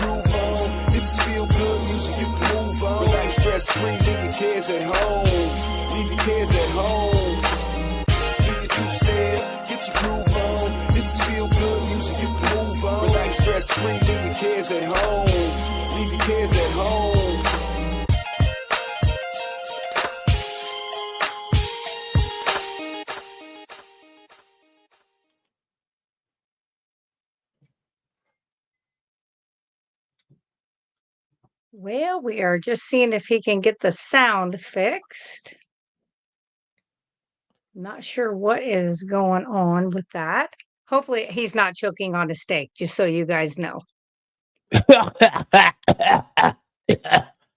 groove on. This is feel good music, you can move on. Relax, stress free, leave your cares at home. Leave your cares at home. Do your two-step, get your groove on. This is feel good music, you can move on. Relax, stress free, leave your cares at home. Leave your cares at home. Well, we are just seeing if he can get the sound fixed. Not sure what is going on with that. Hopefully, he's not choking on a steak, just so you guys know. How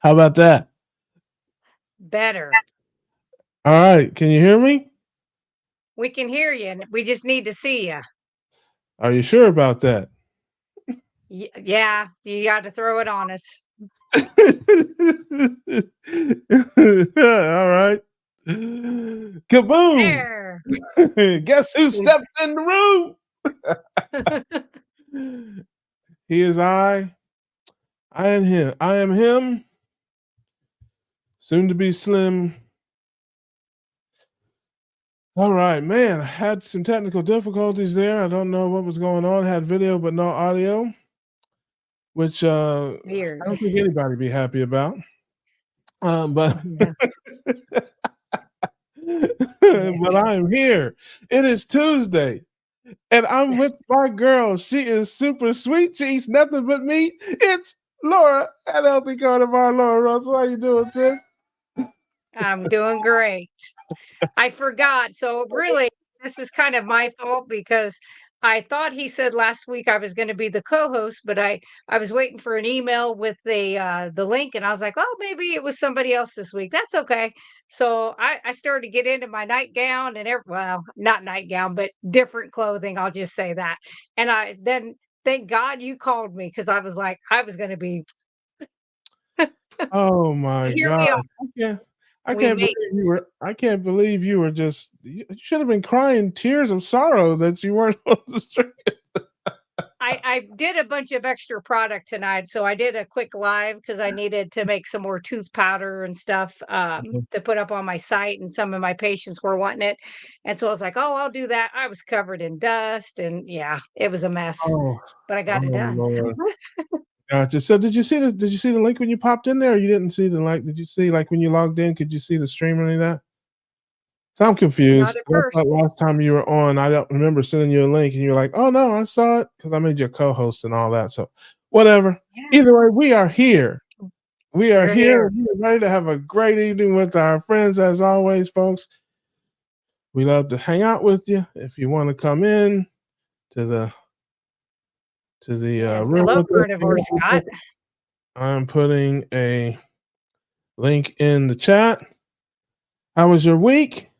about that? Better. All right. Can you hear me? We can hear you, and we just need to see you. Are you sure about that? Yeah, you got to throw it on us. All right. Kaboom! There. Guess who stepped in the room? He is I am him. I am him. Soon to be Slim. All right, man. I had some technical difficulties there. I don't know what was going on. I had video but no audio, which Weird. I don't think anybody would be happy about. But Yeah. but I am here. It is Tuesday, and I'm with my girl. She is super sweet. She eats nothing but meat. It's Laura at Healthy Carnivore. Laura Russell, how you doing, sis? I'm doing great. I forgot. So really, this is kind of my fault because I thought he said last week I was going to be the co-host, but I was waiting for an email with the link, and I was like, oh, maybe it was somebody else this week. That's okay. So I started to get into my nightgown and well, not nightgown, but different clothing. I'll just say that. And I then thank God you called me because I was like, I was going to be. Oh my Here we God! are. I We can't made believe you were. I can't believe you were just. You should have been crying tears of sorrow that you weren't on the stream. I did a bunch of extra product tonight. So I did a quick live because I needed to make some more tooth powder and stuff to put up on my site. And some of my patients were wanting it. And so I was like, oh, I'll do that. I was covered in dust and yeah, it was a mess, Oh, but I got it done. Lord. Gotcha. So did you see the link when you popped in there, or you didn't see the link? Did you see like when you logged in? Could you see the stream or any of that? So I'm confused. Not at first. Last time you were on, I don't remember sending you a link, and you're like, "Oh no, I saw it," because I made you a co-host and all that. So whatever. Yeah. Either way, we are here. We are We're here. We're ready to have a great evening with our friends, as always, folks. We love to hang out with you. If you want to come in to the Yes, room, hello, Carnivore Scott. I'm putting a link in the chat. How was your week,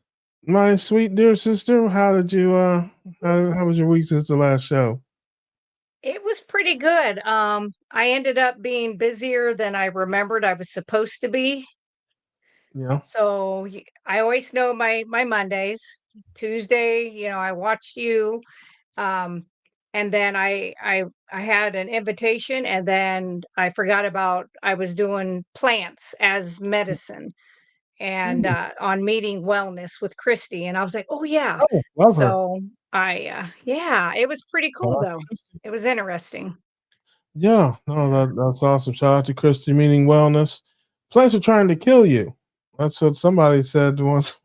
my sweet dear sister? How did you how was your week since the last show? It was pretty good. I ended up being busier than I remembered I was supposed to be. Yeah. So I always know my Mondays. Tuesday, I watched you. And then I had an invitation, and then I forgot about I was doing plants as medicine and on meeting wellness with Christy, and I was like, oh yeah. Oh, love her. So yeah, it was pretty cool though. It was interesting. Yeah, no, that's awesome. Shout out to Christy, meaning wellness. Plants are trying to kill you. That's what somebody said once.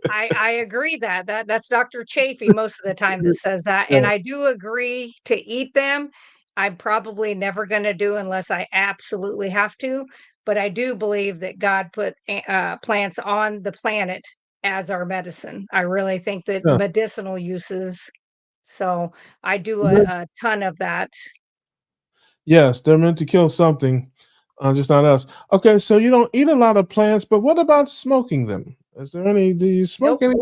I agree that's Dr. Chafee most of the time that says that. And I do agree to eat them. I'm probably never going to do unless I absolutely have to. But I do believe that God put plants on the planet as our medicine. I really think that medicinal uses. So I do a ton of that. Yes, they're meant to kill something, just not us. Okay, so you don't eat a lot of plants, but what about smoking them? Is there any? Do you smoke any?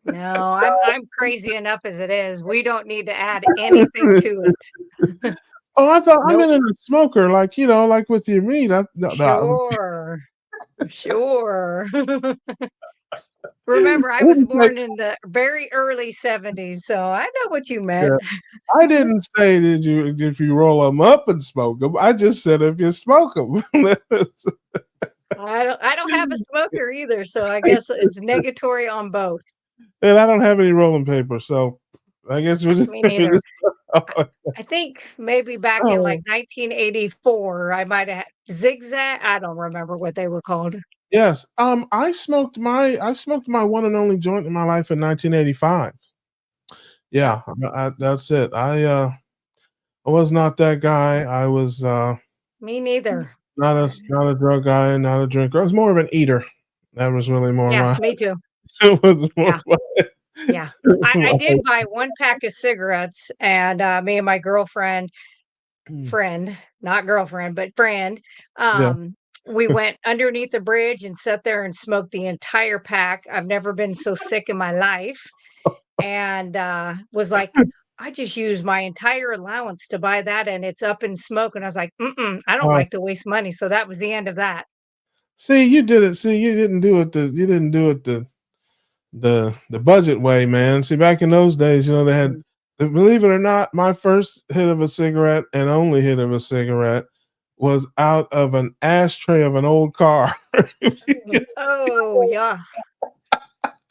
No, I'm crazy enough as it is. We don't need to add anything to it. Oh, I thought I meant in a smoker, like like with your meat. Sure. Remember, I was Wouldn't say- born in the very early 70s, so I know what you yeah. meant. I didn't say that you if you roll them up and smoke them. I just said if you smoke them. I don't have a smoker either, so I guess it's negatory on both. And I don't have any rolling paper, so I guess we just, Me neither. I oh, I think maybe back in like oh, 1984, I might have zigzag. I don't remember what they were called. yes. I smoked my one and only joint in my life in 1985. Yeah, that's it. I was not that guy. I was Me neither. not a drug guy, not a drinker. I was more of an eater. That was really more Yeah, my. me too. It was more Yeah, yeah. I my. did buy one pack of cigarettes, and me and my girlfriend, friend, not girlfriend, but friend, Yeah. um, we went underneath the bridge and sat there and smoked the entire pack. I've never been so sick in my life, and was like, I just used my entire allowance to buy that, and it's up in smoke. And I was like, mm-mm, I don't Uh, like to waste money. So that was the end of that. see, you did it. See, you didn't do it. You didn't do it the budget way, man. See, back in those days, they had. Mm. Believe it or not, my first hit of a cigarette and only hit of a cigarette was out of an ashtray of an old car. Oh, yeah.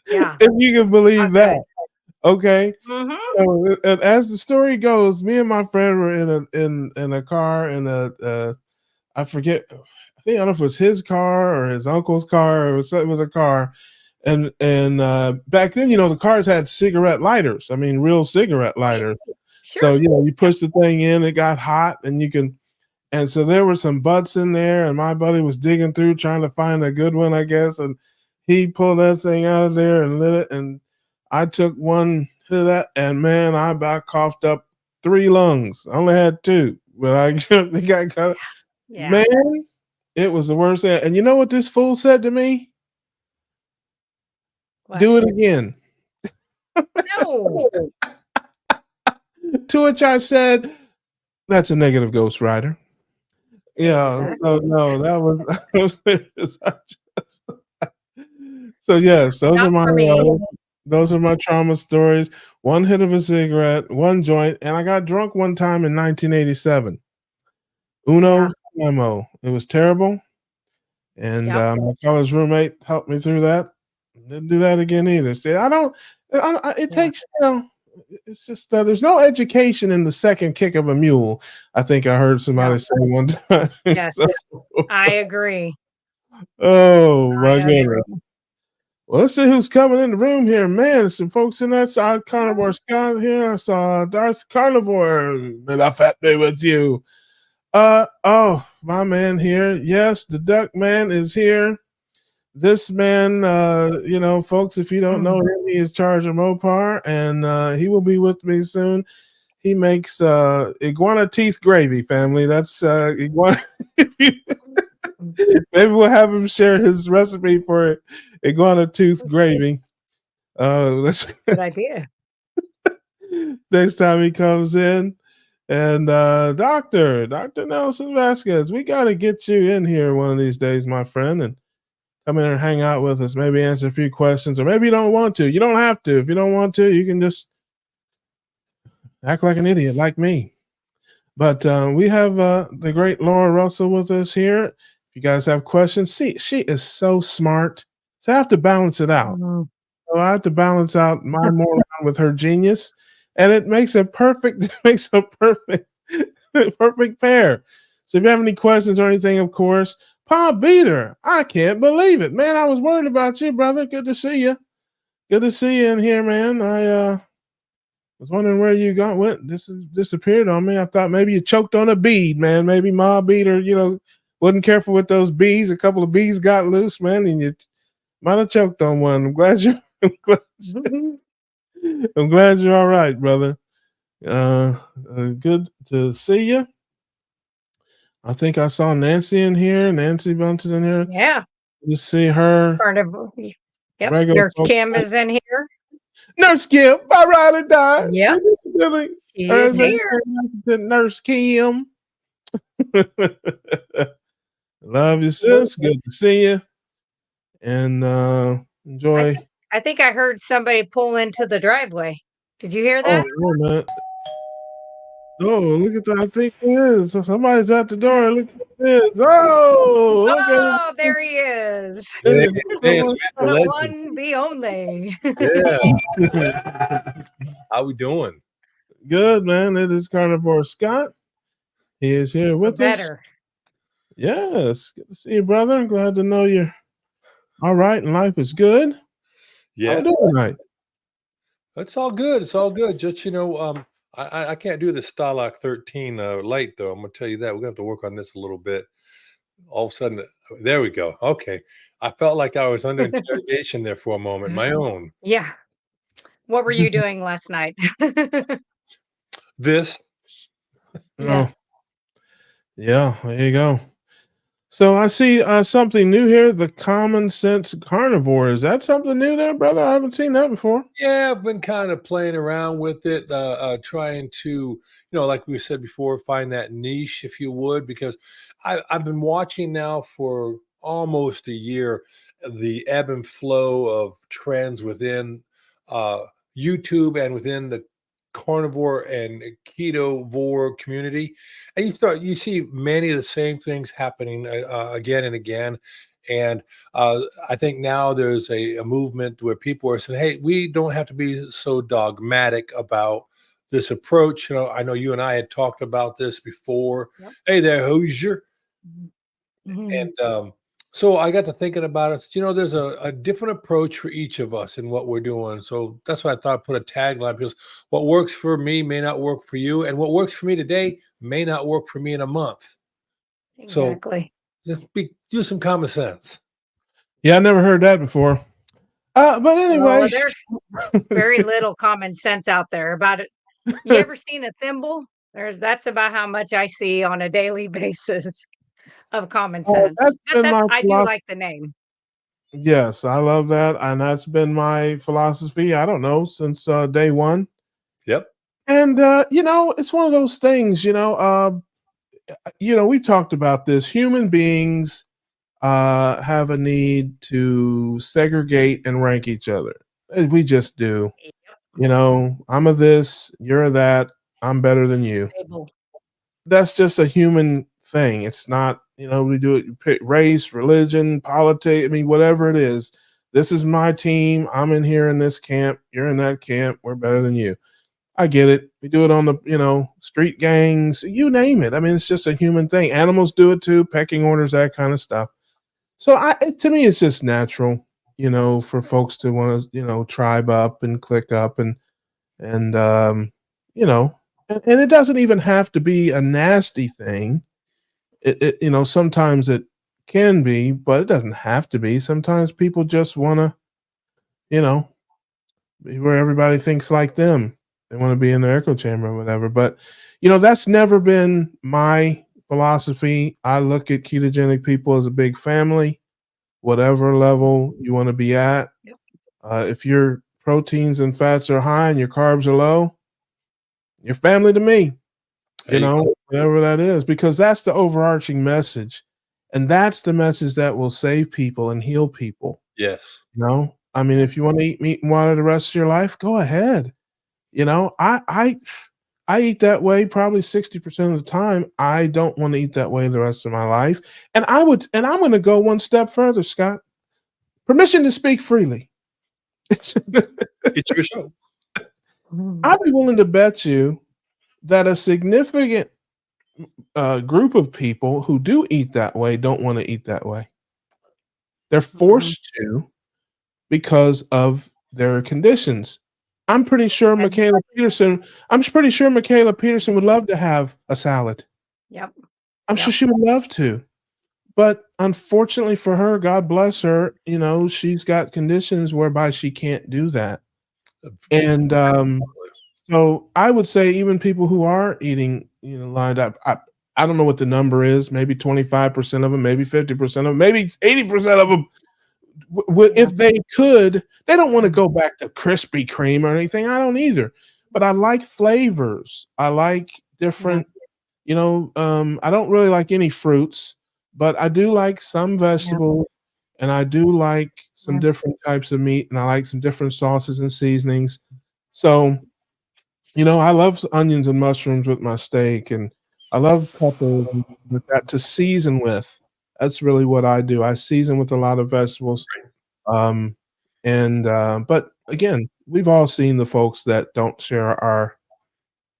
Yeah. If you can believe Not that. good. Okay. Hmm. So, and as the story goes, me and my friend were in a car in a I forget. I don't know if it was his car or his uncle's car. It was a car, and back then, the cars had cigarette lighters. I mean, real cigarette Yeah, lighters. So sure. you Yeah. push the thing in, it got hot, and you can. And so there were some butts in there, and my buddy was digging through trying to find a good one, I guess. And he pulled that thing out of there and lit it. And I took one hit of that, and man, I about coughed up 3 lungs. I only had two, but I got kind of, Yeah. man, it was the worst thing. And you know what this fool said to me? What? Do it again. No. To which I said, that's a negative Ghost Rider. Yeah, so Exactly. no, that was so yes, Not for me. those are my trauma stories. One hit of a cigarette, one joint, and I got drunk one time in 1987. Yeah. Uno Memo. It was terrible, and Yep. my college roommate helped me through that. Didn't do that again either. See, I don't. It Yeah. takes. It's just there's no education in the second kick of a mule. I think I heard No. somebody say one time. Yes. So, I agree. oh I my agree. goodness. Well, let's see who's coming in the room here. Man, there's some folks in that side. Carnivore Scott here. I saw Darth Carnivore. May I fat day with you. Oh, my man here. Yes, the Duck Man is here. This man, folks, if you don't know Mm. him, he is Charge of Mopar, and he will be with me soon. He makes iguana teeth gravy, family. That's iguana. Maybe we'll have him share his recipe for iguana tooth gravy. Let's Good idea. next time he comes in. And Dr. Nelson Vasquez, we got to get you in here one of these days, my friend, and come in and hang out with us. Maybe answer a few questions, or maybe you don't want to. You don't have to. If you don't want to, you can just act like an idiot, like me. But we have the great Laura Russell with us here. If you guys have questions, see, she is so smart. So I have to balance it out. Mhm. So I have to balance out my moron with her genius, and it makes a perfect, it makes a perfect, perfect pair. So if you have any questions or anything, of course, Pa Beater, I can't believe it, man. I was worried about you, brother. Good to see you. Good to see you in here, man. I was wondering where you went. This disappeared on me. I thought maybe you choked on a bead, man. Maybe Ma Beater, wasn't careful with those bees. A couple of bees got loose, man, and you might have choked on one. I'm glad you. I'm glad, Mhm. I'm glad you're all right, brother. Good to see you. I think I saw Nancy in here. Nancy Bunch is in here. Yeah. You see her Carnival. Yep. regular Nurse folks. Kim is in here. Nurse Kim, my ride or die. Yep. Really, She or is is it here. Nurse Kim? Love you, sis. Good to see you. And I enjoy. think I think I heard somebody pull into the driveway. Did you hear Oh, that? wait a minute. Oh, look at that. I think it is. So somebody's at the door. Look at this. Oh, look at Oh, there he is. Hey, hey, it. the The legend. one, the only. Yeah. How we doing? Good, man. It is Carnivore Scott. He is here Or with us. better. Yes. Good to see you, brother. I'm glad to know you're all right and life is good. How Yeah, we doing tonight? it's all good. It's all good. Just I can't do the Stalag 13 light though. I'm gonna tell you that we're gonna have to work on this a little bit. All of a sudden, there we go. Okay, I felt like I was under interrogation there for a moment. My own. Yeah. What were you doing last night? This. Yeah. Oh, yeah. There you go. So I see something new here. The Common Sense Carnivore. Is that something new there, brother? I haven't seen that before. Yeah, I've been kind of playing around with it, trying to, like we said before, find that niche, if you would, because I've been watching now for almost a year the ebb and flow of trends within uh, YouTube and within the carnivore and ketovore community, and you see many of the same things happening again and again, and I think now there's a movement where people are saying, "Hey, we don't have to be so dogmatic about this approach." I know you and I had talked about this before. Yep. Hey there, Hoosier. Mhm. And so I got to thinking about it. There's a different approach for each of us in what we're doing. So that's why I thought I'd put a tagline, because what works for me may not work for you, and what works for me today may not work for me in a month. So Exactly. do some common sense. Yeah, I never heard that before. But anyway, Oh, there's very little common sense out there about it. You ever seen a thimble? That's about how much I see on a daily basis of common sense. that's But been my I do philosophy. like the name. Yes, I love that, and that's been my philosophy. I don't know since day one, Yep. and it's one of those things. We talked about this. Human beings have a need to segregate and rank each other. We just do. I'm a this, you're a that. I'm better than you. Table. That's just a human thing. It's not, we do it, pick race, religion, politics. I mean, whatever it is. This is my team. I'm in here in this camp. You're in that camp. We're better than you. I get it. We do it on the, street gangs, you name it. I mean, it's just a human thing. Animals do it too, pecking orders, that kind of stuff. So to me, it's just natural, for folks to want to, tribe up and click up and you know, and it doesn't even have to be a nasty thing. Sometimes it can be, but it doesn't have to be. Sometimes people just want to, be where everybody thinks like them. They want to be in their echo chamber or whatever. But, that's never been my philosophy. I look at ketogenic people as a big family, whatever level you want to be at. Yep. If your proteins and fats are high and your carbs are low, you're family to me, There you go. whatever that is, because that's the overarching message. And that's the message that will save people and heal people. Yes. I mean, if you want to eat meat and water the rest of your life, go ahead. I eat that way probably 60% of the time. I don't want to eat that way the rest of my life. And I'm going to go one step further, Scott. Permission to speak freely. It's your show. I'd be willing to bet you that a significant group of people who do eat that way don't want to eat that way. They're forced to because of their conditions. I'm pretty sure Michaela Peterson would love to have a salad. Yep. I'm sure she would love to. But unfortunately for her, God bless her, she's got conditions whereby she can't do that. And so I would say even people who are eating, lined up, I don't know what the number is, maybe 25% of them, maybe 50% of them, maybe 80% of them, if they could, they don't want to go back to Krispy Kreme or anything. I don't either. But I like flavors. I like different, I don't really like any fruits, but I do like some vegetables. and I do like some different types of meat, and I like some different sauces and seasonings. So, I love onions and mushrooms with my steak, and I love peppers with that to season with. That's really what I do. I season with a lot of vegetables. Um, but again, we've all seen the folks that don't share our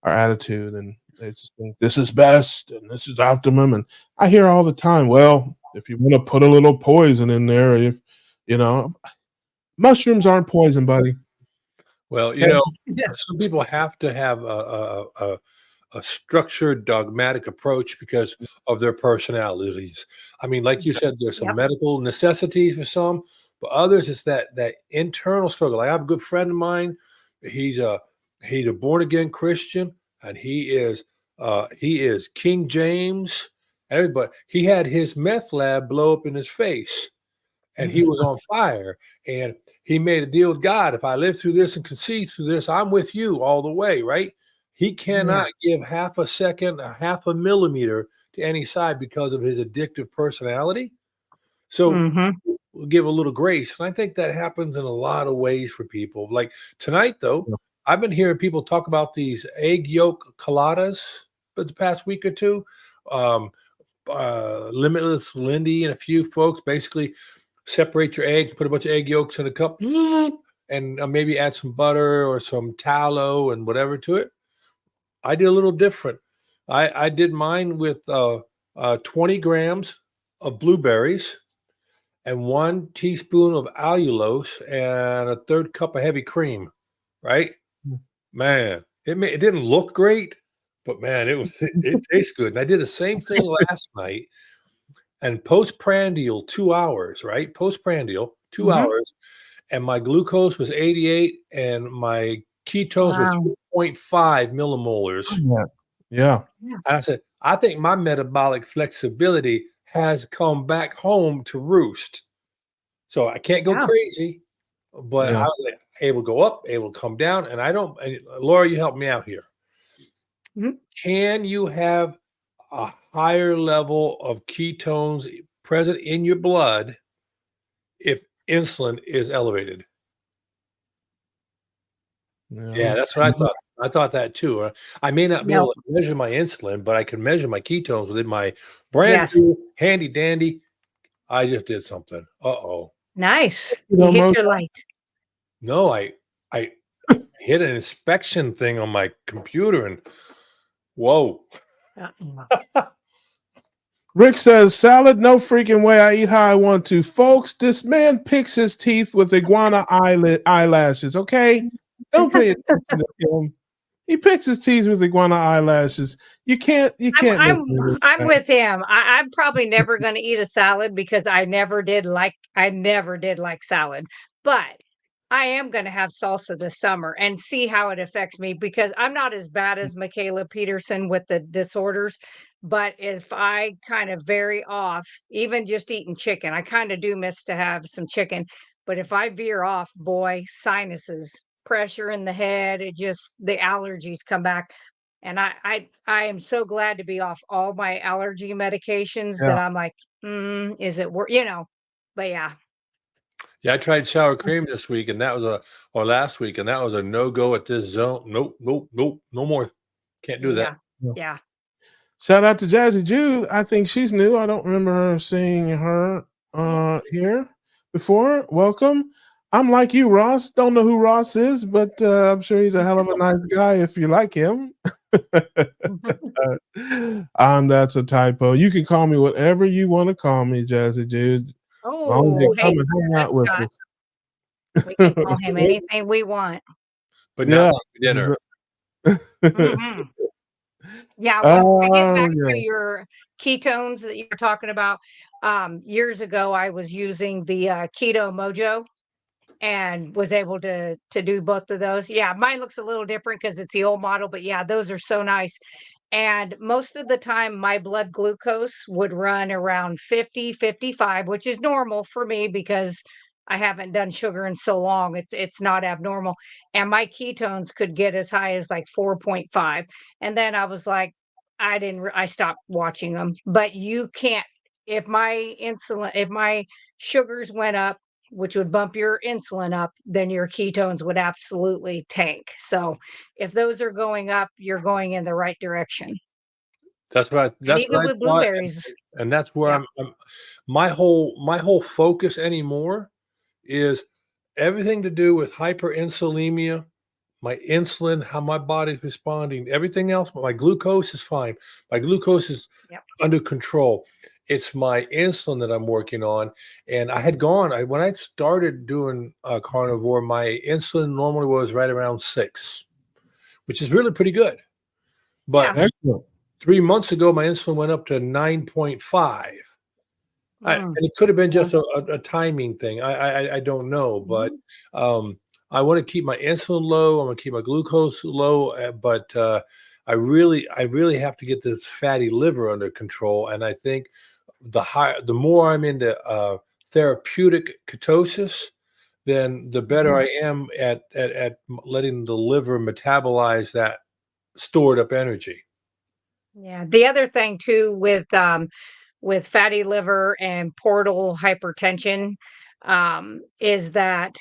attitude, and they just think this is best and this is optimum. And I hear all the time, well, if you want to put a little poison in there, if you know, mushrooms aren't poison, buddy. Well, Okay? some people have to have a structured, dogmatic approach because of their personalities. I mean, like you said, there's some Yep. medical necessities for some, but others it's that internal struggle. I have a good friend of mine. He's a born again Christian, and he is King James. Everybody, he had his meth lab blow up in his face, and he was on fire. And he made a deal with God. If I live through this and concede through this, I'm with you all the way, right? He cannot give half a second, a half a millimeter to any side because of his addictive personality. So Mhm. we'll give a little grace. And I think that happens in a lot of ways for people. Like tonight, though, I've been hearing people talk about these egg yolk coladas for the past week or two. Limitless Lindy and a few folks basically separate your egg, put a bunch of egg yolks in a cup, and maybe add some butter or some tallow and whatever to it. I did a little different. I did mine with 20 grams of blueberries and 1 teaspoon of allulose and a third cup of heavy cream. Right, man. It didn't look great, but man, it tastes good. And I did the same thing last night. And postprandial 2 hours, right? Postprandial 2 Mhm. hours, and my glucose was 88 and my ketones were Wow. 3.5 millimolars. Yeah. Yeah. And I said, I think my metabolic flexibility has come back home to roost. So I can't go Yeah. crazy, but I Yeah. was like, able to go up, able to come down. And I don't, Laura, you help me out here. Mhm. Can you have a higher level of ketones present in your blood if insulin is elevated? Yeah, that's what I thought. I thought that too. I may not be No. able to measure my insulin, but I can measure my ketones within my brand Yes. new handy dandy. I just did something. Uh-oh. Nice. You You know, hit Mo, your light. No, I hit an inspection thing on my computer and whoa. Uh-uh. Rick says, salad, no freaking way. I eat how I want to. Folks, this man picks his teeth with iguana eyelashes, okay? Don't pay attention to him. He picks his teeth with iguana eyelashes. You can't make me look I'm bad. with him. I'm probably never going to eat a salad because I never did like salad. But I am going to have salsa this summer and see how it affects me because I'm not as bad as Michaela Peterson with the disorders. But if I kind of vary off, even just eating chicken, I kind of do miss to have some chicken. But if I veer off, boy, sinuses, pressure in the head, the allergies come back. And I am so glad to be off all my allergy medications Yeah. that I'm like, is it worth, but yeah. Yeah, I tried sour cream this week and that was or last week and that was a no-go at this zone. Nope, nope, nope, no more. Can't do that. Yeah. Yeah. Yeah. Shout out to Jazzy Jude. I think she's new. I don't remember her seeing her here before. Welcome. I'm like you, Ross. Don't know who Ross is, but I'm sure he's a hell of a nice guy if you like him. That's a typo. You can call me whatever you want to call me, Jazzy Jude. As long as you Oh, hey, come and hang that's out with Scott. We can call us. him anything we want. But not Yeah. like for dinner. Mhm. Yeah, when we get back Yeah. to your ketones that you were talking about, years ago, I was using the Keto Mojo and was able to do both of those. Yeah, mine looks a little different because it's the old model, but yeah, those are so nice. And most of the time, my blood glucose would run around 50, 55, which is normal for me because I haven't done sugar in so long. It's not abnormal. And my ketones could get as high as like 4.5. And then I was like, I stopped watching them. But you can't, if my sugars went up, which would bump your insulin up, then your ketones would absolutely tank. So if those are going up, you're going in the right direction. That's what And that's even what I with thought, blueberries. and that's where Yeah. I'm my whole focus anymore is everything to do with hyperinsulinemia, my insulin, how my body's responding, everything else. My glucose is fine. My glucose is Yep. under control. It's my insulin that I'm working on. And I had when I started doing carnivore, my insulin normally was right around 6, which is really pretty good. But Yeah. Excellent. 3 months ago, my insulin went up to 9.5. And Mm. it could have been Yeah. just a timing thing. I don't know, but Mhm. I want to keep my insulin low. I want to keep my glucose low, but I really have to get this fatty liver under control. And I think the more I'm into therapeutic ketosis, then the better Mhm. I am at letting the liver metabolize that stored up energy. Yeah. The other thing too with fatty liver and portal hypertension is that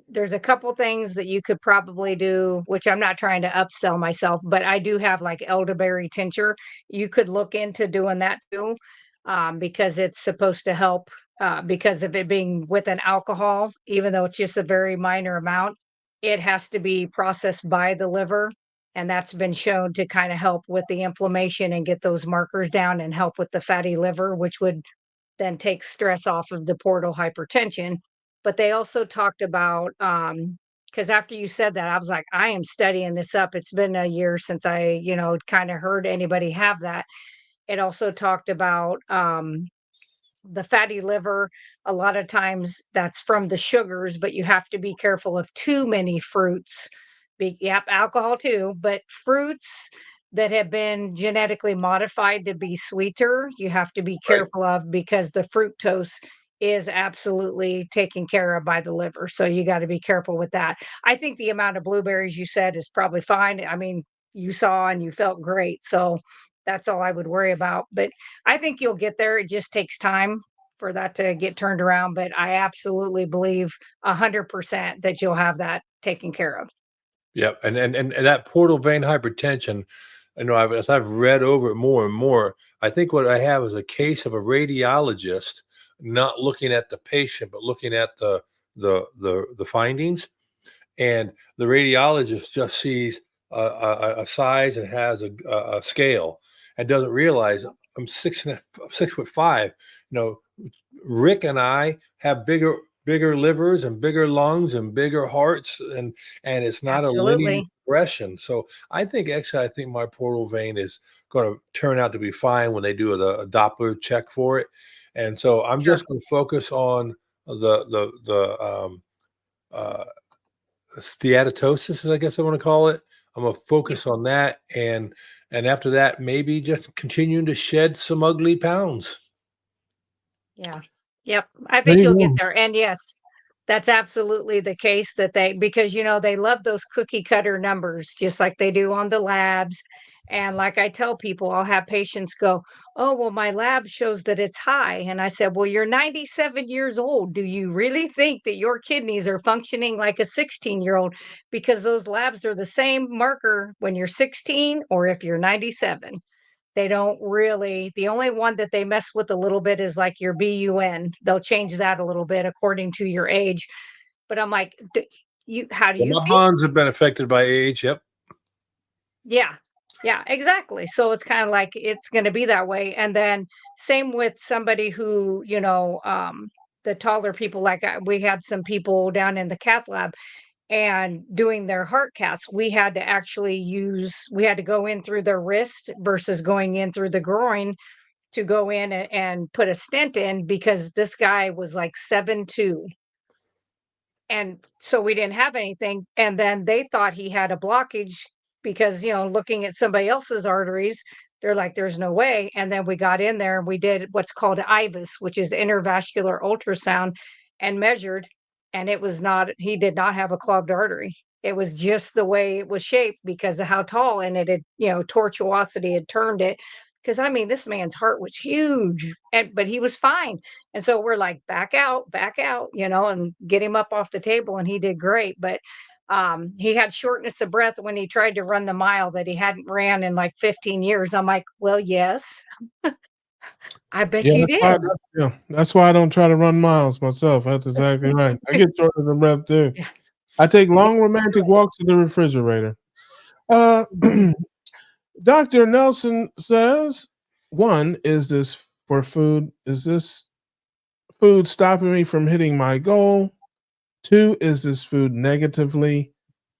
there's a couple things that you could probably do, which I'm not trying to upsell myself, but I do have like elderberry tincture. You could look into doing that too, because it's supposed to help because of it being with an alcohol, even though it's just a very minor amount, it has to be processed by the liver. And that's been shown to kind of help with the inflammation and get those markers down and help with the fatty liver, which would then take stress off of the portal hypertension. But they also talked about, because after you said that, I was like, I am studying this up. It's been a year since I, kind of heard anybody have that. It also talked about the fatty liver. A lot of times that's from the sugars, but you have to be careful of too many fruits. Yep, alcohol too, but fruits that have been genetically modified to be sweeter, you have to be Right. careful of because the fructose is absolutely taken care of by the liver. So you got to be careful with that. I think the amount of blueberries you said is probably fine. I mean, you saw and you felt great. So that's all I would worry about. But I think you'll get there. It just takes time for that to get turned around. But I absolutely believe 100% that you'll have that taken care of. Yeah, and that portal vein hypertension, as I've read over it more and more, I think what I have is a case of a radiologist not looking at the patient, but looking at the findings, and the radiologist just sees a size and has a scale and doesn't realize I'm 6'5". Rick and I have bigger livers and bigger lungs and bigger hearts, and it's not a linear Absolutely. progression. So I think my portal vein is going to turn out to be fine when they do a Doppler check for it. And so I'm Sure. just going to focus on the uh, steatosis, I guess I want to call it. I'm gonna Yep. focus on that, and after that, maybe just continuing to shed some ugly pounds. Yeah. Yep. I There think you you'll get go. there. And yes, that's absolutely the case that because they love those cookie cutter numbers just like they do on the labs. And like I tell people, I'll have patients go, "Oh, well, my lab shows that it's high." And I said, "Well, you're 97 years old. Do you really think that your kidneys are functioning like a 16-year-old? Because those labs are the same marker when you're 16 or if you're 97. They don't really the only one that they mess with a little bit is like your BUN. They'll change that a little bit according to your age. But I'm like, how do Well, you my feel?" bonds have been affected by age. Yep. Yeah. Yeah, exactly. So it's kind of like it's going to be that way. And then same with somebody who, the taller people, like we had some people down in the cath lab and doing their heart caths, we had to go in through their wrist versus going in through the groin to go in and put a stent in because this guy was like 7'2". And so we didn't have anything. And then they thought he had a blockage because, looking at somebody else's arteries, they're like, there's no way. And then we got in there and we did what's called IVUS, which is intervascular ultrasound, and measured. And he did not have a clogged artery. It was just the way it was shaped because of how tall and it had, tortuosity had turned it because I mean, this man's heart was huge, but he was fine. And so we're like, back out, and get him up off the table, and he did great. But he had shortness of breath when he tried to run the mile that he hadn't ran in like 15 years. I'm like, well, yes, I bet Yeah, you did. that's why I don't try to run miles myself. That's exactly right. I get short of the breath too. Yeah. I take long romantic walks to the refrigerator. Uh, Mhm. Dr. Nelson says, one, is this for food? Is this food stopping me from hitting my goal? Two, is this food negatively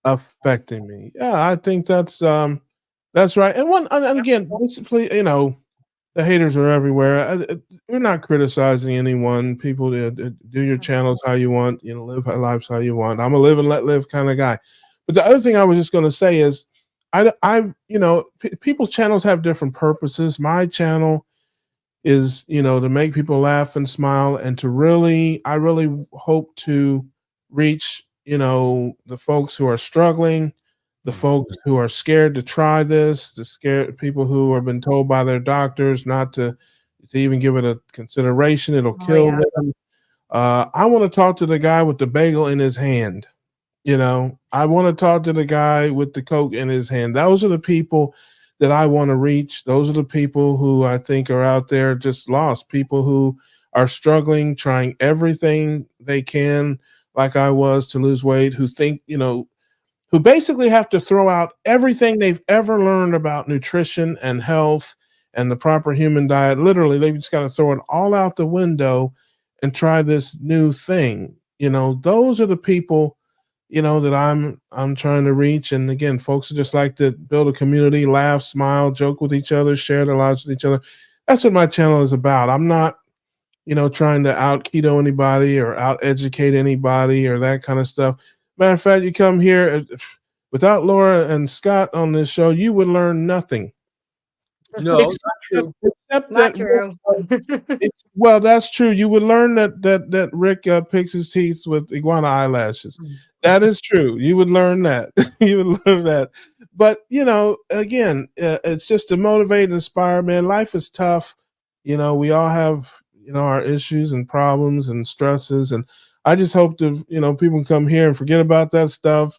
affecting me? Yeah, I think that's right. And one, and again, basically, the haters are everywhere. We're not criticizing anyone. People do your channels how you want, live our lives how you want. I'm a live and let live kind of guy. But the other thing I was just going to say is, people's channels have different purposes. My channel is, to make people laugh and smile, and I really hope to reach, the folks who are struggling, the folks who are scared to try this, the scared people who have been told by their doctors not to even give it a consideration. It'll Oh kill yeah. them. I want to talk to the guy with the bagel in his hand. I want to talk to the guy with the Coke in his hand. Those are the people that I want to reach. Those are the people who I think are out there just lost, people who are struggling, trying everything they can, like I was, to lose weight, who think, who basically have to throw out everything they've ever learned about nutrition and health and the proper human diet. Literally, they've just got to throw it all out the window and try this new thing. Those are the people, that I'm trying to reach. And again, folks who just like to build a community, laugh, smile, joke with each other, share their lives with each other. That's what my channel is about. I'm not, trying to out keto anybody or out educate anybody or that kind of stuff. Matter of fact, you come here without Laura and Scott on this show, you would learn nothing. No, not true. Except Not that true. well, that's true. You would learn that Rick picks his teeth with iguana eyelashes. That is true. You would learn that. You would learn that. But again, it's just to motivate and inspire. Man, life is tough. We all have our issues and problems and stresses, and I just hope that people come here and forget about that stuff.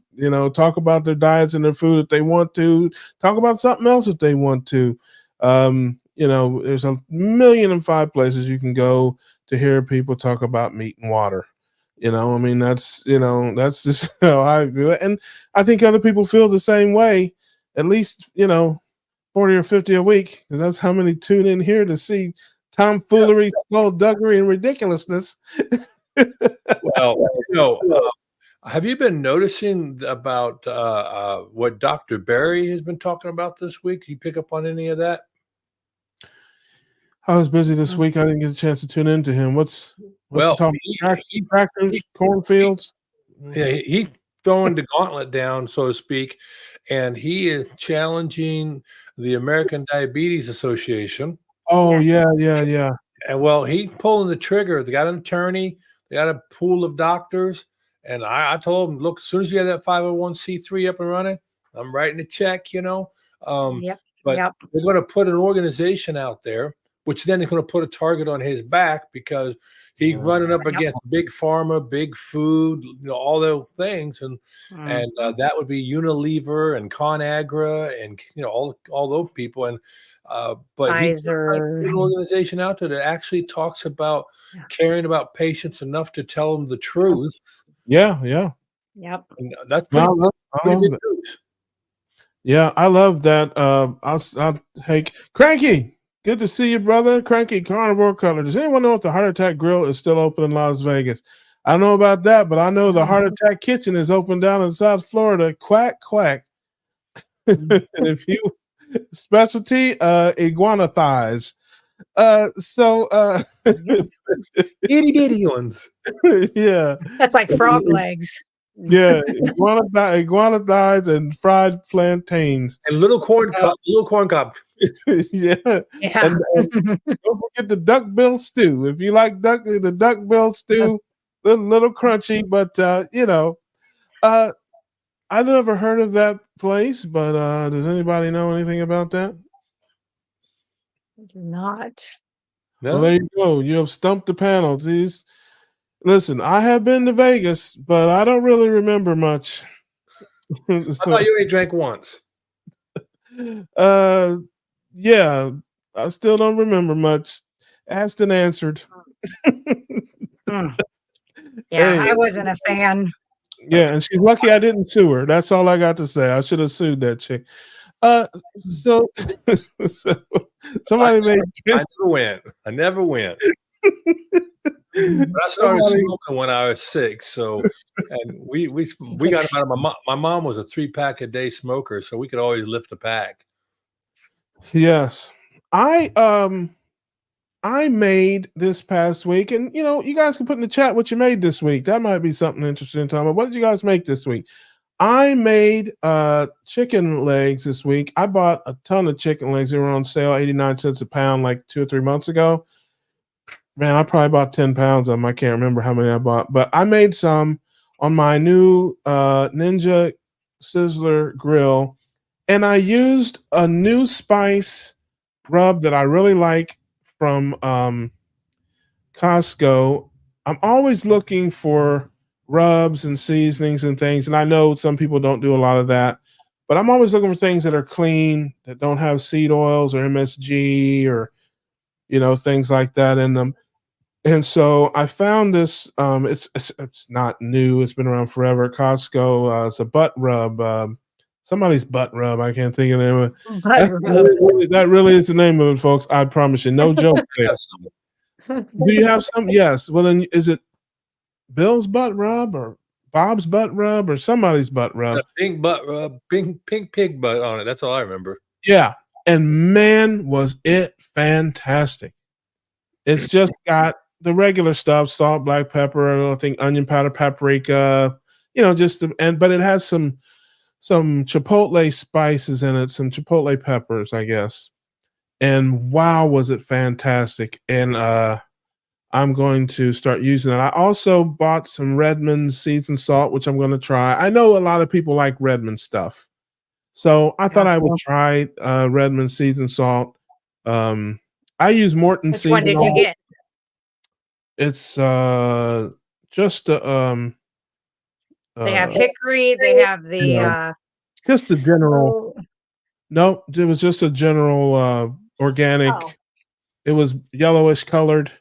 Talk about their diets and their food if they want to. Talk about something else if they want to. There's a million and five places you can go to hear people talk about meat and water. I mean, that's just how I view it. And I think other people feel the same way, at least, 40 or 50 a week, because that's how many tune in here to see tomfoolery, skullduggery, and ridiculousness. Well, have you been noticing about what Dr. Barry has been talking about this week? You pick up on any of that? I was busy this week. I didn't get a chance to tune into him. What's Well, he talking about? Tractors, cornfields? Yeah, he throwing the gauntlet down, so to speak, and he is challenging the American Diabetes Association. Oh, Yes. yeah. And well, he pulling the trigger. They got an attorney, they got a pool of doctors, and I told him, look, as soon as you have that 501c3 up and running, I'm writing a check. Yep. But Yep. they're going to put an organization out there, which then is going to put a target on his back because he's running up Yep. against big pharma, big food, all those things, and Mm. that would be Unilever and ConAgra and all those people. And but he's trying to Pfizer. put an organization out there that actually talks about Yeah. caring about patients enough to tell them the truth. Yeah. Yep. And that's No, pretty big that. news. Yeah, I love that. Hey, Cranky, good to see you, brother. Cranky Carnivore Cutler. Does anyone know if the Heart Attack Grill is still open in Las Vegas? I don't know about that, but I know the Heart Attack Kitchen is open down in South Florida. Quack, quack. And if you specialty, iguana thighs. Itty bitty ones. Yeah. That's like frog legs. Yeah, iguana thighs and fried plantains. And little corn cob. Yeah. Yeah. And don't forget the duck bill stew. If you like the duck bill stew, little crunchy, but I never heard of that place, but does anybody know anything about that? I do not. Well, No, there you go. You have stumped the panel. Listen, I have been to Vegas, but I don't really remember much. I thought you only drank once. uh, yeah, I still don't remember much. Asked and answered. Mm. Yeah, Hey, I wasn't a fan. yeah, and she's lucky I didn't sue her. That's all I got to say. I should have sued that chick. So, so I, somebody made I never went. I never went. But I started somebody, smoking when I was 6. So, and we got them out of my mom. My mom was a 3-pack a day smoker, so we could always lift a pack. yes. I made this past week, and you guys can put in the chat what you made this week. That might be something interesting to talk about. What did you guys make this week? I made chicken legs this week. I bought a ton of chicken legs. They were on sale, 89 cents a pound, like 2 or 3 months ago. Man, I probably bought 10 pounds of them. I can't remember how many I bought, but I made some on my new Ninja Sizzler grill, and I used a new spice rub that I really like from Costco. I'm always looking for rubs and seasonings and things, and I know some people don't do a lot of that, but I'm always looking for things that are clean, that don't have seed oils or MSG or things like that in them. And so I found this. It's not new. It's been around forever. Costco. It's a butt rub. Somebody's butt rub. I can't think of the name of it. Butt rub. That really is the name of it, folks. I promise you. No joke. I Do have some. you have some? Yes. Well, then is it Bill's butt rub or Bob's butt rub or somebody's butt rub? A pink butt rub, pink pig butt on it. That's all I remember. Yeah. And man, was it fantastic. It's just got the regular stuff: salt, black pepper, I think onion powder, paprika, but it has some chipotle spices in it, some chipotle peppers, I guess. And wow, was it fantastic. And I'm going to start using it. I also bought some Redmond's seasoned salt, which I'm going to try. I know a lot of people like Redmond stuff, so I thought I would try Redmond seasoned salt. I use Morton Which one seasoned did you salt. get? It's just They have hickory. They have the just a general. No, it was just a general organic. Oh. It was yellowish colored.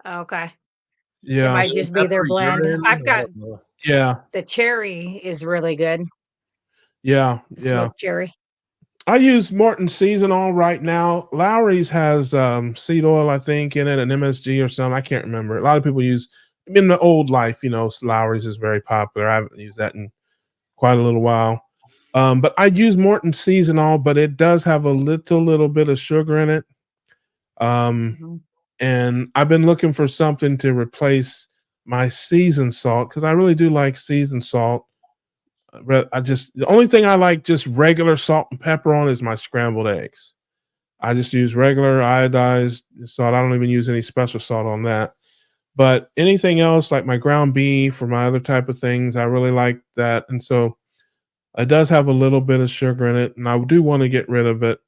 Okay. Yeah. It might just be their blend. I've got the cherry is really good. Yeah. The smoked cherry. I use Morton Seasonal right now. Lowry's has seed oil, I think, in it, and MSG or something. I can't remember. A lot of people use in the old life, Lowry's is very popular. I haven't used that in quite a little while. But I use Morton Seasonal, but it does have a little bit of sugar in it. And I've been looking for something to replace my seasoned salt because I really do like seasoned salt. The only thing I like just regular salt and pepper on is my scrambled eggs. I just use regular iodized salt. I don't even use any special salt on that. But anything else like my ground beef or my other type of things, I really like that. And so it does have a little bit of sugar in it, and I do want to get rid of it.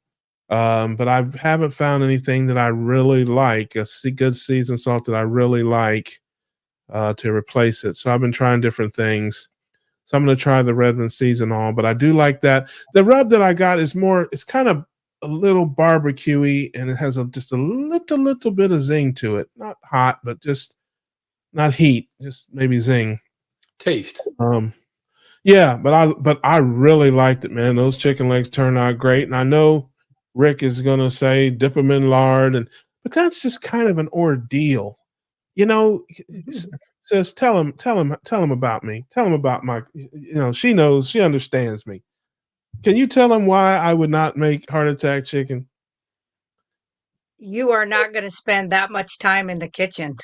But I haven't found anything that I really like, a good seasoned salt that I really like to replace it. So I've been trying different things. So I'm going to try the Redmond Seasonal, but I do like that. The rub that I got is it's kind of a little barbecuey, and it has just a little bit of zing to it. Not hot, but just not heat, just maybe zing. Taste. Yeah, but I really liked it, man. Those chicken legs turned out great, and I know Rick is going to say dip them in lard, but that's just kind of an ordeal, Says tell him about me. Tell him about my, she knows, she understands me. Can you tell him why I would not make heart attack chicken? You are not going to spend that much time in the kitchen.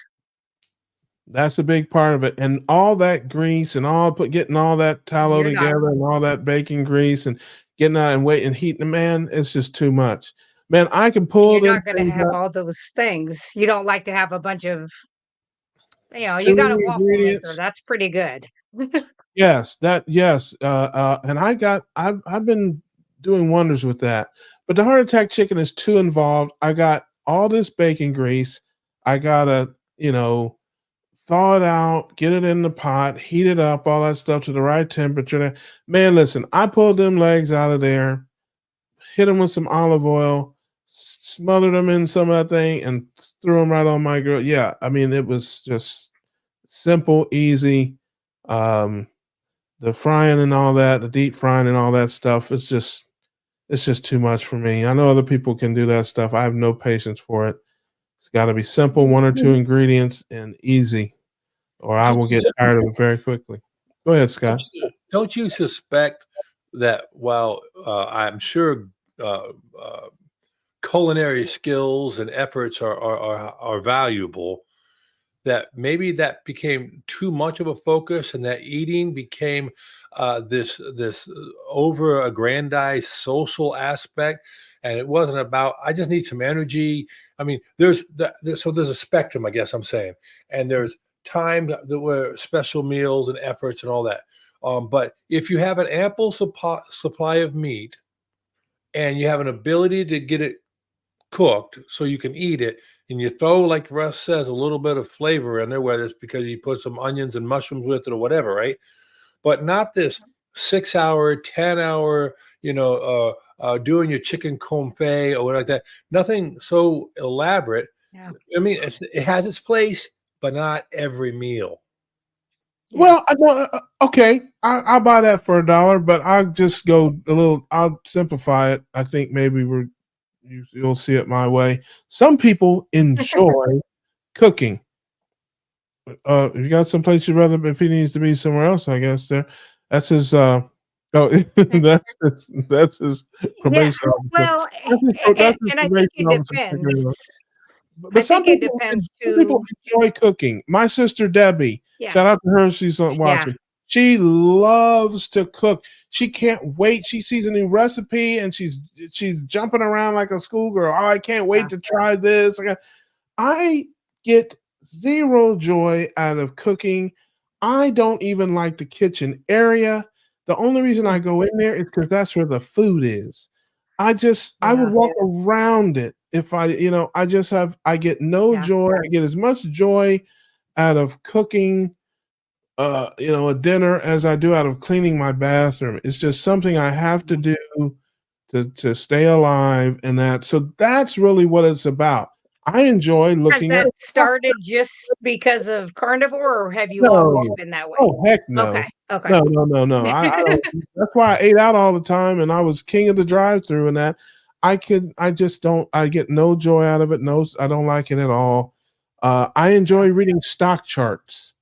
That's a big part of it, and all that grease and getting all that tallow together and all that bacon grease and getting out and waiting and heating. Man, it's just too much. Man, I can pull. You're not going to have all those things. You don't like to have a bunch of. You got a waffle maker. That's pretty good. Yes. And I've been doing wonders with that. But the heart attack chicken is too involved. I got all this bacon grease. I gotta, thaw it out, get it in the pot, heat it up, all that stuff to the right temperature. Man, listen, I pulled them legs out of there, hit them with some olive oil, smothered them in some of that thing, and threw them right on my grill. Yeah, I mean, it was just simple, easy. Um, the frying and all that, the deep frying and all that stuff, it's just too much for me. I know other people can do that stuff. I have no patience for it. It's got to be simple, one or two ingredients, and easy, or I Don't will you, get tired of it very quickly. Go ahead, Scott. don't you suspect that while I'm sure uh, uh, culinary skills and efforts are valuable, that maybe that became too much of a focus, and that eating became this over aggrandized social aspect, and it wasn't about I just need some energy. I mean, there's a spectrum, I guess I'm saying, and there's time that were special meals and efforts and all that. But if you have an ample supply of meat and you have an ability to get it cooked so you can eat it, and you throw, like Russ says, a little bit of flavor in there, whether it's because you put some onions and mushrooms with it or whatever, right? But not this 6 hour, 10 hour, doing your chicken confit or whatever like that. Nothing so elaborate. Yeah. I mean, it has its place, but not every meal. Yeah. Well, I don't, okay, I'll buy that for $1, but I'll just go a little. I'll simplify it. I think maybe you'll see it my way. Some people enjoy cooking. If you got someplace you'd rather, if he needs to be somewhere else, I guess that's his. That's his Yeah. probation officer. Well, That's his and I think probation it officer figuring it out. depends. I But think it depends some people too. enjoy cooking. My sister Debbie, Yeah. shout out to her. She's Yeah. watching. She loves to cook. She can't wait. She sees a new recipe and she's jumping around like a schoolgirl. Oh, I can't wait to try this. I get zero joy out of cooking. I don't even like the kitchen area. The only reason I go in there is because that's where the food is. I would Yeah. walk around it if I get no Yeah. joy. I get as much joy out of cooking, a dinner as I do out of cleaning my bathroom. It's just something I have to do to stay alive, and so that's really what it's about. I enjoy Has looking at that started just because of carnivore, or have you always no. been that way? Oh, heck no. Okay. Okay. No, no, no, no. I don't that's why I ate out all the time and I was king of the drive-through and that. I just don't I get no joy out of it. No, I don't like it at all. I enjoy reading stock charts.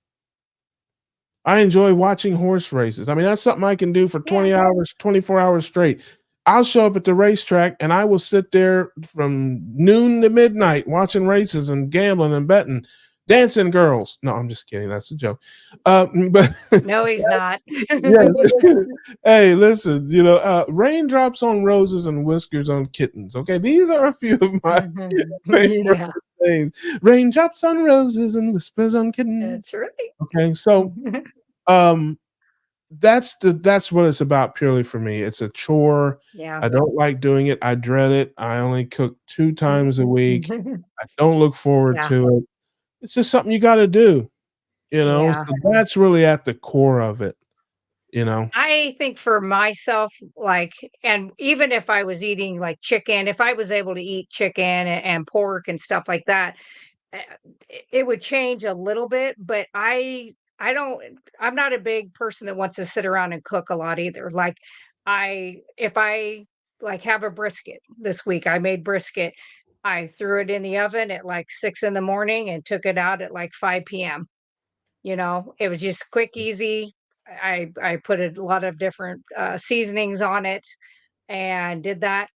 I enjoy watching horse races. I mean, that's something I can do for 20 Yeah. hours, 24 hours straight. I'll show up at the racetrack and I will sit there from noon to midnight watching races and gambling and betting, dancing girls. No, I'm just kidding. That's a joke. But No, he's not. yeah. Hey, listen, raindrops on roses and whiskers on kittens. Okay, these are a few of my favorite Yeah, things. Raindrops on roses and whispers on kittens. that's right. Okay, so um that's what it's about purely for me. It's a chore. Yeah. I don't like doing it. I dread it. I only cook 2 times a week. I don't look forward Yeah. to it. It's just something you got to do, Yeah. So that's really at the core of it, you know. I think for myself, and even if I was eating like chicken, if I was able to eat chicken and pork and stuff like that, uh, it would change a little bit, but I don't I'm not a big person that wants to sit around and cook a lot either. Like if I like have a brisket this week, I made brisket. I threw it in the oven at like 6 in the morning and took it out at like 5 p.m. It was just quick, easy. I put a lot of different seasonings on it and did that.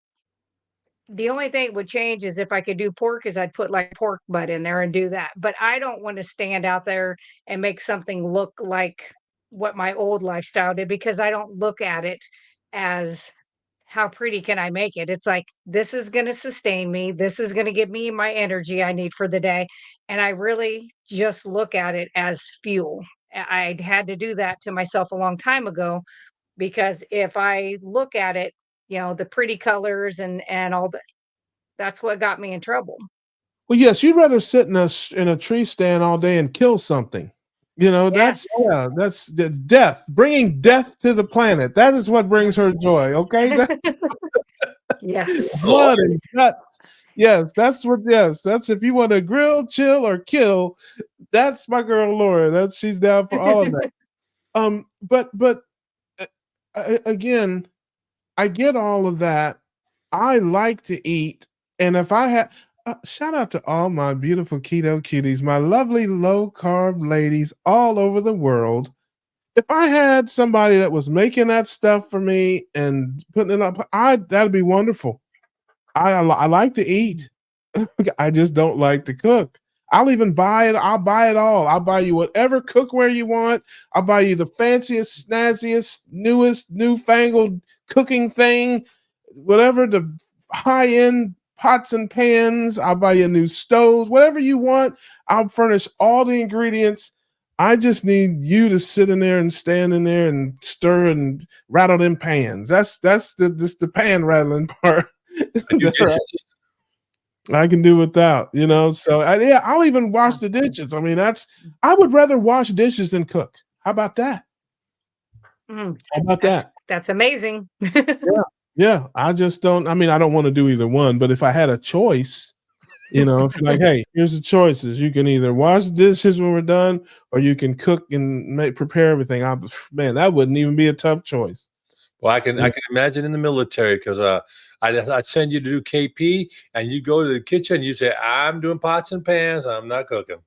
The only thing would change is if I could do pork is I'd put like pork butt in there and do that. But I don't want to stand out there and make something look like what my old lifestyle did because I don't look at it as how pretty can I make it? It's like this is going to sustain me. This is going to give me my energy I need for the day. And I really just look at it as fuel. I had to do that to myself a long time ago because if I look at it the pretty colors and all that. That's what got me in trouble. Well, yes, you'd rather sit in a tree stand all day and kill something. Yes. That's death, bringing death to the planet. That is what brings her joy. Okay, Yes. blood and guts. Yes, that's if you want to grill, chill, or kill. That's my girl Laura. She's down for all of that. But again, I get all of that. I like to eat, and if I had shout out to all my beautiful keto cuties, my lovely low carb ladies all over the world. If I had somebody that was making that stuff for me and putting it up, that'd be wonderful. I like to eat. I just don't like to cook. I'll even buy it. I'll buy it all. I'll buy you whatever cookware you want. I'll buy you the fanciest, snazziest, newest, newfangled cooking thing, whatever the high end pots and pans. I'll buy you new stoves, whatever you want. I'll furnish all the ingredients. I just need you to sit in there and stand in there and stir and rattle them pans. That's the pan rattling part. I can do without, So I'll even wash the dishes. I mean, I would rather wash dishes than cook. How about that? How about that? That's amazing. Yeah. I just don't. I mean, I don't want to do either one. But if I had a choice, if you're like, hey, here's the choices. You can either wash dishes when we're done, or you can cook and prepare everything. Man, that wouldn't even be a tough choice. Well, I can imagine in the military, because I'd send you to do KP, and you go to the kitchen, and you say, I'm doing pots and pans, I'm not cooking.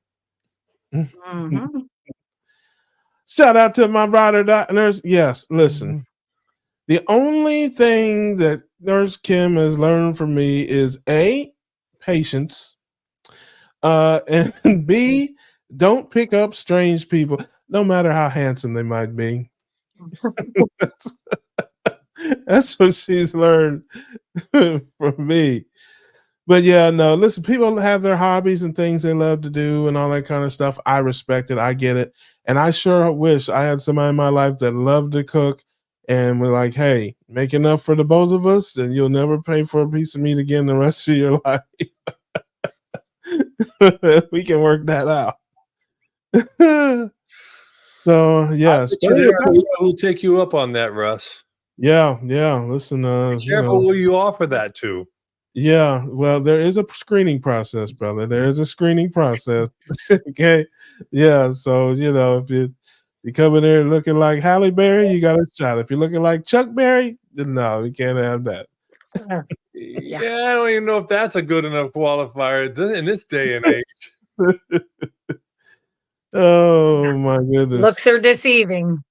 Mm-hmm. Shout out to my rider nurse. Yes, listen. The only thing that Nurse Kim has learned from me is A, patience, and B, don't pick up strange people, no matter how handsome they might be. That's what she's learned from me. But yeah, no, listen, people have their hobbies and things they love to do and all that kind of stuff. I respect it. I get it. And I sure wish I had somebody in my life that loved to cook and we're like, hey, make enough for the both of us and you'll never pay for a piece of meat again the rest of your life. We can work that out. So, yes. Who'll take you up on that, Russ? Yeah. Listen, be careful who you offer that to. Yeah, well, there is a screening process, brother. There is a screening process. Okay. Yeah. So, if you come in there looking like Halle Berry, you got a shot. If you're looking like Chuck Berry, then no, we can't have that. Yeah, I don't even know if that's a good enough qualifier in this day and age. Oh my goodness. Looks are deceiving.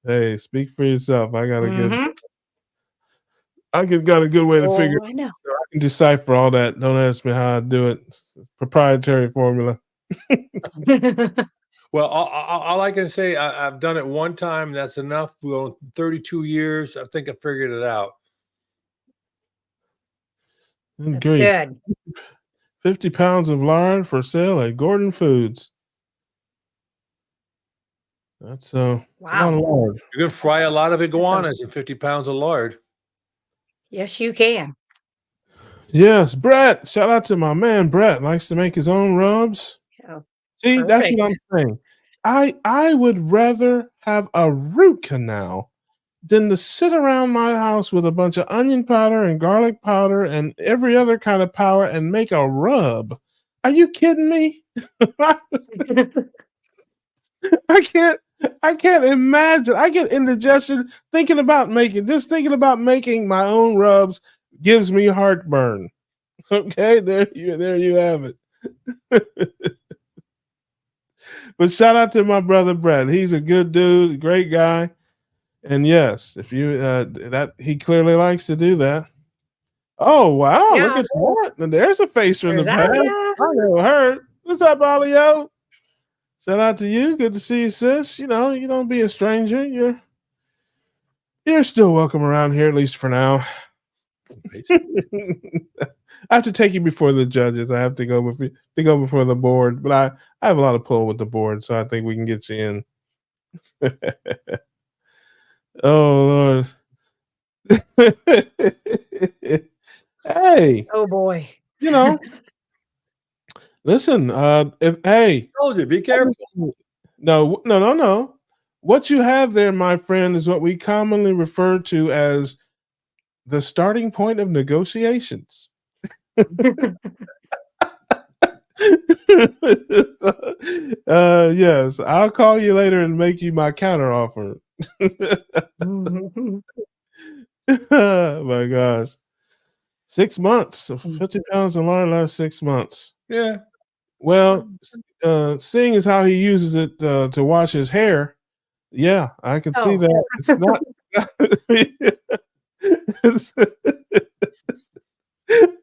Hey, speak for yourself. I got a good way to figure I know. I can decipher all that. Don't ask me how I do it. It's a proprietary formula. Well, all I can say, I've done it one time. That's enough. 32 years. I think I figured it out. That's good. 50 pounds of lard for sale at Gordon Foods. That's a lot of lard. You can fry a lot of iguanas in 50 pounds of lard. Yes, you can. Yes, Brett. Shout out to my man Brett. Likes to make his own rubs. Oh, see, that's what I'm saying. I would rather have a root canal than to sit around my house with a bunch of onion powder and garlic powder and every other kind of powder and make a rub. Are you kidding me? I can't imagine. I get indigestion thinking about making my own rubs gives me heartburn. Okay, there you have it. But shout out to my brother Brett. He's a good dude, great guy. And yes, if you that he clearly likes to do that. Oh wow, look at that. And there's a facer in the back. I never heard. What's up, Olio? Shout out to you. Good to see you, sis. You don't be a stranger. You're still welcome around here, at least for now. I have to take you before the judges. I have to go before the board, but I have a lot of pull with the board, so I think we can get you in. Oh Lord. Hey, Oh boy. you know, listen, if hey, Told you, be careful. no. What you have there, my friend, is what we commonly refer to as the starting point of negotiations. Yes, I'll call you later and make you my counter offer. Oh my gosh. 6 months. So 50 pounds in last 6 months. Yeah. Well, seeing as how he uses it to wash his hair, yeah, I can see Oh. that. It's not it's,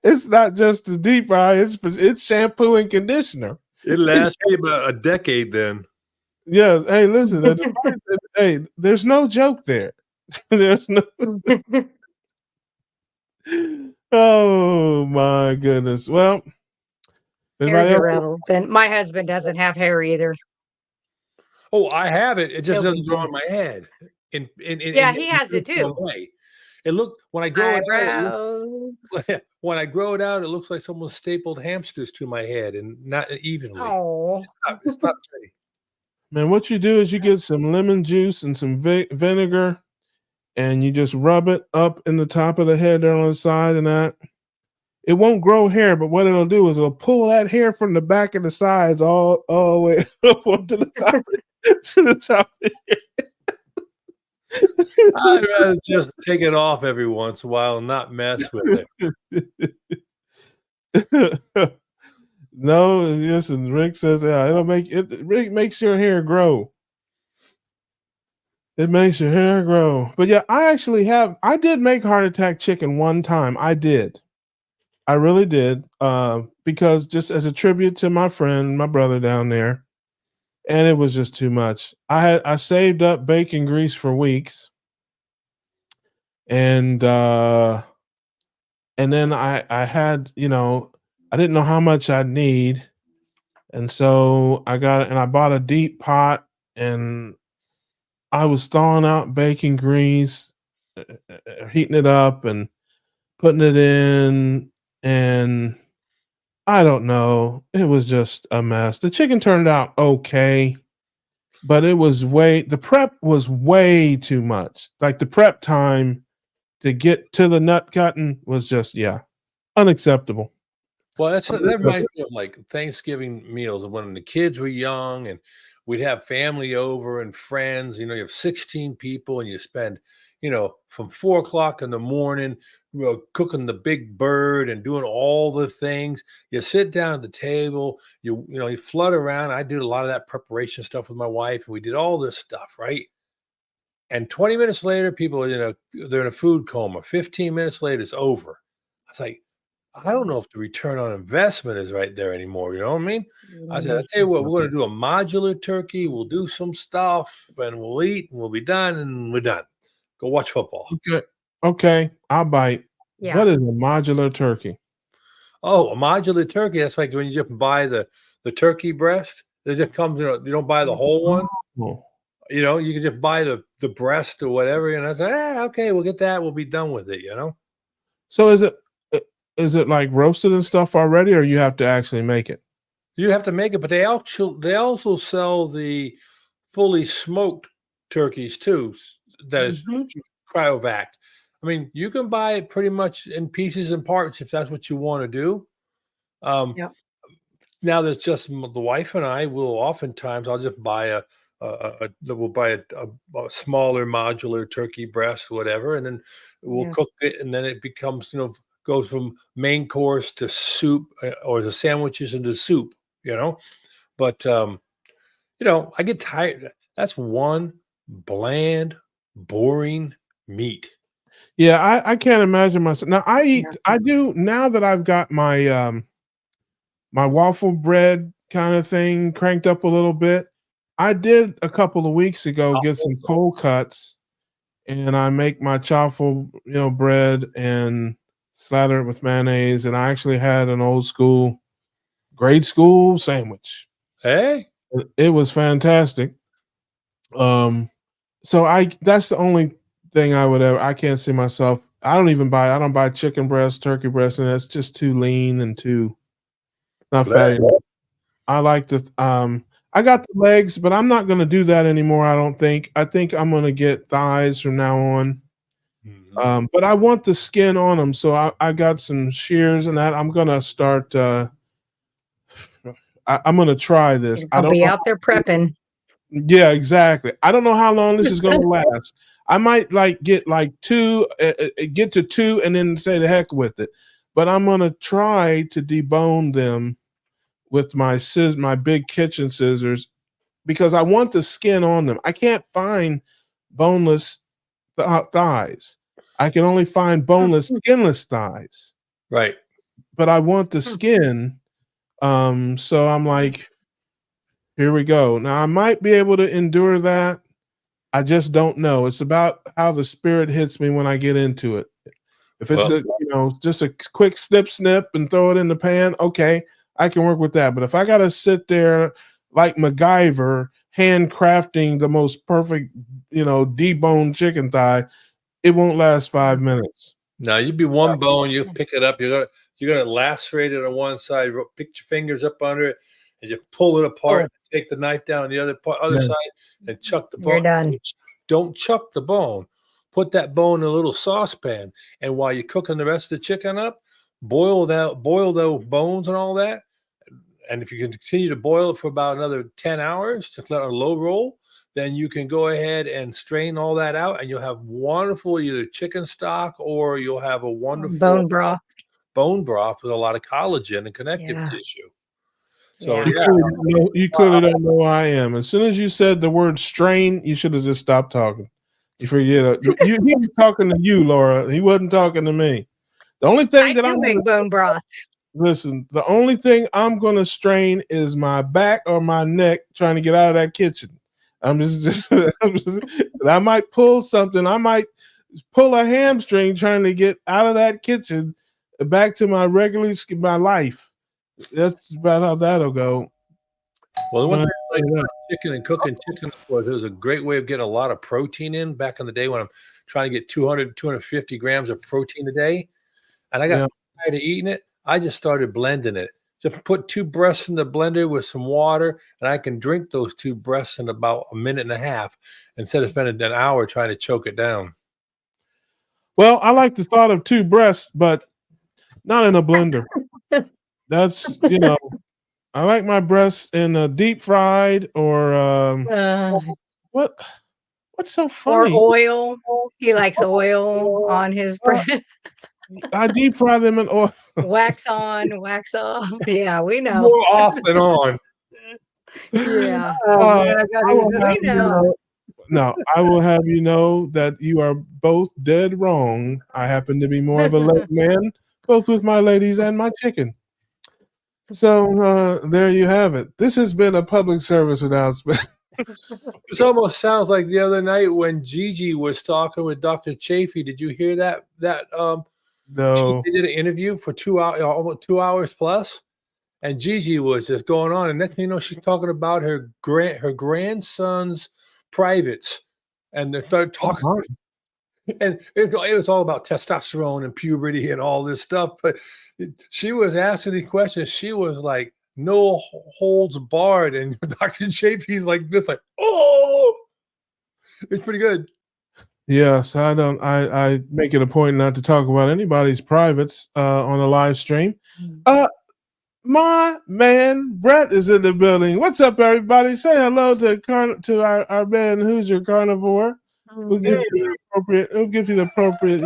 it's not just the deep fry, it's shampoo and conditioner. It lasts me about a decade then. Yeah, hey, listen, hey, there's no joke there. There's no Oh my goodness. Well, Hair's anybody else? irrelevant. My husband doesn't have hair either. Oh, I have it. It just He'll be doesn't grow fine. on my head Yeah, in he a has it uniform too. way. It look when I grow it out, Eyebrows. when I grow it out, it looks like someone stapled hamsters to my head and not evenly. Oh. It's not pretty. Man, what you do is you get some lemon juice and some vinegar, and you just rub it up in the top of the head there on the side, and that it won't grow hair, but what it'll do is it'll pull that hair from the back and the sides all the way up onto the top to the top. I'd rather just take it off every once in a while and not mess with it. No, listen, Rick says, yeah, Rick makes your hair grow. It makes your hair grow. But yeah, I did make heart attack chicken one time. I did. I really did. Because just as a tribute to my friend, my brother down there, and it was just too much. I saved up bacon grease for weeks. And then I had, I didn't know how much I'd need. And so I bought a deep pot, and I was thawing out bacon grease, heating it up and putting it in, and I don't know. It was just a mess. The chicken turned out okay, but the prep was way too much. Like the prep time to get to the nut cutting was just, yeah, unacceptable. Well, that reminds me of like Thanksgiving meals when the kids were young and we'd have family over and friends. You have 16 people and you spend, from 4 o'clock in the morning, cooking the big bird and doing all the things. You sit down at the table, you flood around. I did a lot of that preparation stuff with my wife, and we did all this stuff, right? And 20 minutes later, people, they're in a food coma. 15 minutes later, it's over. I was like, I don't know if the return on investment is right there anymore. You know what I mean? I said, I tell you what, we're going to do a modular turkey. We'll do some stuff and we'll eat and we'll be done and we're done. Go watch football. Okay, I'll bite. Yeah. What is a modular turkey? Oh, a modular turkey. That's like when you just buy the turkey breast. It just comes, you don't buy the whole one. Oh. You can just buy the breast or whatever. And I said, okay, we'll get that. We'll be done with it, So is it like roasted and stuff already, or you have to actually make it? You have to make it, but they also sell the fully smoked turkeys too, that is cryovac. I mean, you can buy it pretty much in pieces and parts if that's what you want to do. Yep. Now there's just the wife and I will oftentimes I'll just buy we'll buy a smaller modular turkey breast, whatever, and then we'll cook it, and then it becomes goes from main course to soup or the sandwiches into soup, But I get tired. That's one bland, boring meat. Yeah, I can't imagine myself. Now I do now that I've got my my waffle bread kind of thing cranked up a little bit. I did a couple of weeks ago get some cold cuts, and I make my chaffle, bread and slather it with mayonnaise, and I actually had an old school grade school sandwich. Hey, It was fantastic. So that's the only thing I can't see myself. I don't buy chicken breast, turkey breast, and that's just too lean and too not fatty enough. I like I got the legs, but I'm not gonna do that anymore, I don't think. I think I'm gonna get thighs from now on. But I want the skin on them, so I got some shears and that. I'm gonna start I'm gonna try this. I I'll don't be know. out there prepping. Yeah, exactly. I don't know how long this is going to last. I might get two, get to two, and then say the heck with it. But I'm gonna try to debone them with my big kitchen scissors because I want the skin on them. I can't find boneless thighs. I can only find boneless, skinless thighs. Right. But I want the skin. So I'm like, here we go. Now I might be able to endure that. I just don't know. It's about how the spirit hits me when I get into it. If it's just a quick snip and throw it in the pan, okay, I can work with that. But if I gotta sit there like MacGyver handcrafting the most perfect, deboned chicken thigh, it won't last 5 minutes. Now you'd be one bone, you pick it up, you're gonna lacerate it on one side, pick your fingers up under it, and you pull it apart, take the knife down on the other side, and chuck the bone. You're done. Don't chuck the bone. Put that bone in a little saucepan, and while you're cooking the rest of the chicken up, boil those bones and all that. And if you can continue to boil it for about another 10 hours to let it low roll, then you can go ahead and strain all that out, and you'll have wonderful either chicken stock or you'll have a wonderful bone broth with a lot of collagen and connective tissue. So you clearly don't know who I am. As soon as you said the word strain, you should have just stopped talking. You forget it. He was talking to you, Laura. He wasn't talking to me. The only thing that I'm make bone broth. Listen, the only thing I'm going to strain is my back or my neck trying to get out of that kitchen. I'm just I might pull something. I might pull a hamstring trying to get out of that kitchen back to my my life. That's about how that'll go. Well, the one thing I like about chicken and cooking chicken was it was a great way of getting a lot of protein in back in the day when I'm trying to get 200, 250 grams of protein a day. And I got tired of eating it. I just started blending it. Just put 2 breasts in the blender with some water, and I can drink those 2 breasts in about a minute and a half instead of spending an hour trying to choke it down. Well, I like the thought of 2 breasts, but not in a blender. That's, I like my breasts in a deep fried or what's so funny? Or oil. He likes oil on his breast. I deep fry them in oil. Wax on, wax off. Yeah, we know. More off than on. Yeah. No, I will have you know that you are both dead wrong. I happen to be more of a leg man, both with my ladies and my chicken. So there you have it. This has been a public service announcement. This almost sounds like the other night when Gigi was talking with Dr. Chafee. Did you hear that? No. They did an interview for 2 hours, almost 2 hours plus, and Gigi was just going on. And next thing you know, she's talking about her grandson's privates, and they started talking. And it was all about testosterone and puberty and all this stuff. But she was asking these questions. She was like, no holds barred. And Dr. JP's like this, like, oh, it's pretty good. Yes, I make it a point not to talk about anybody's privates on a live stream. My man Brett is in the building. What's up, everybody? Say hello to our man who's your carnivore. We'll give you the appropriate. We'll give you the appropriate.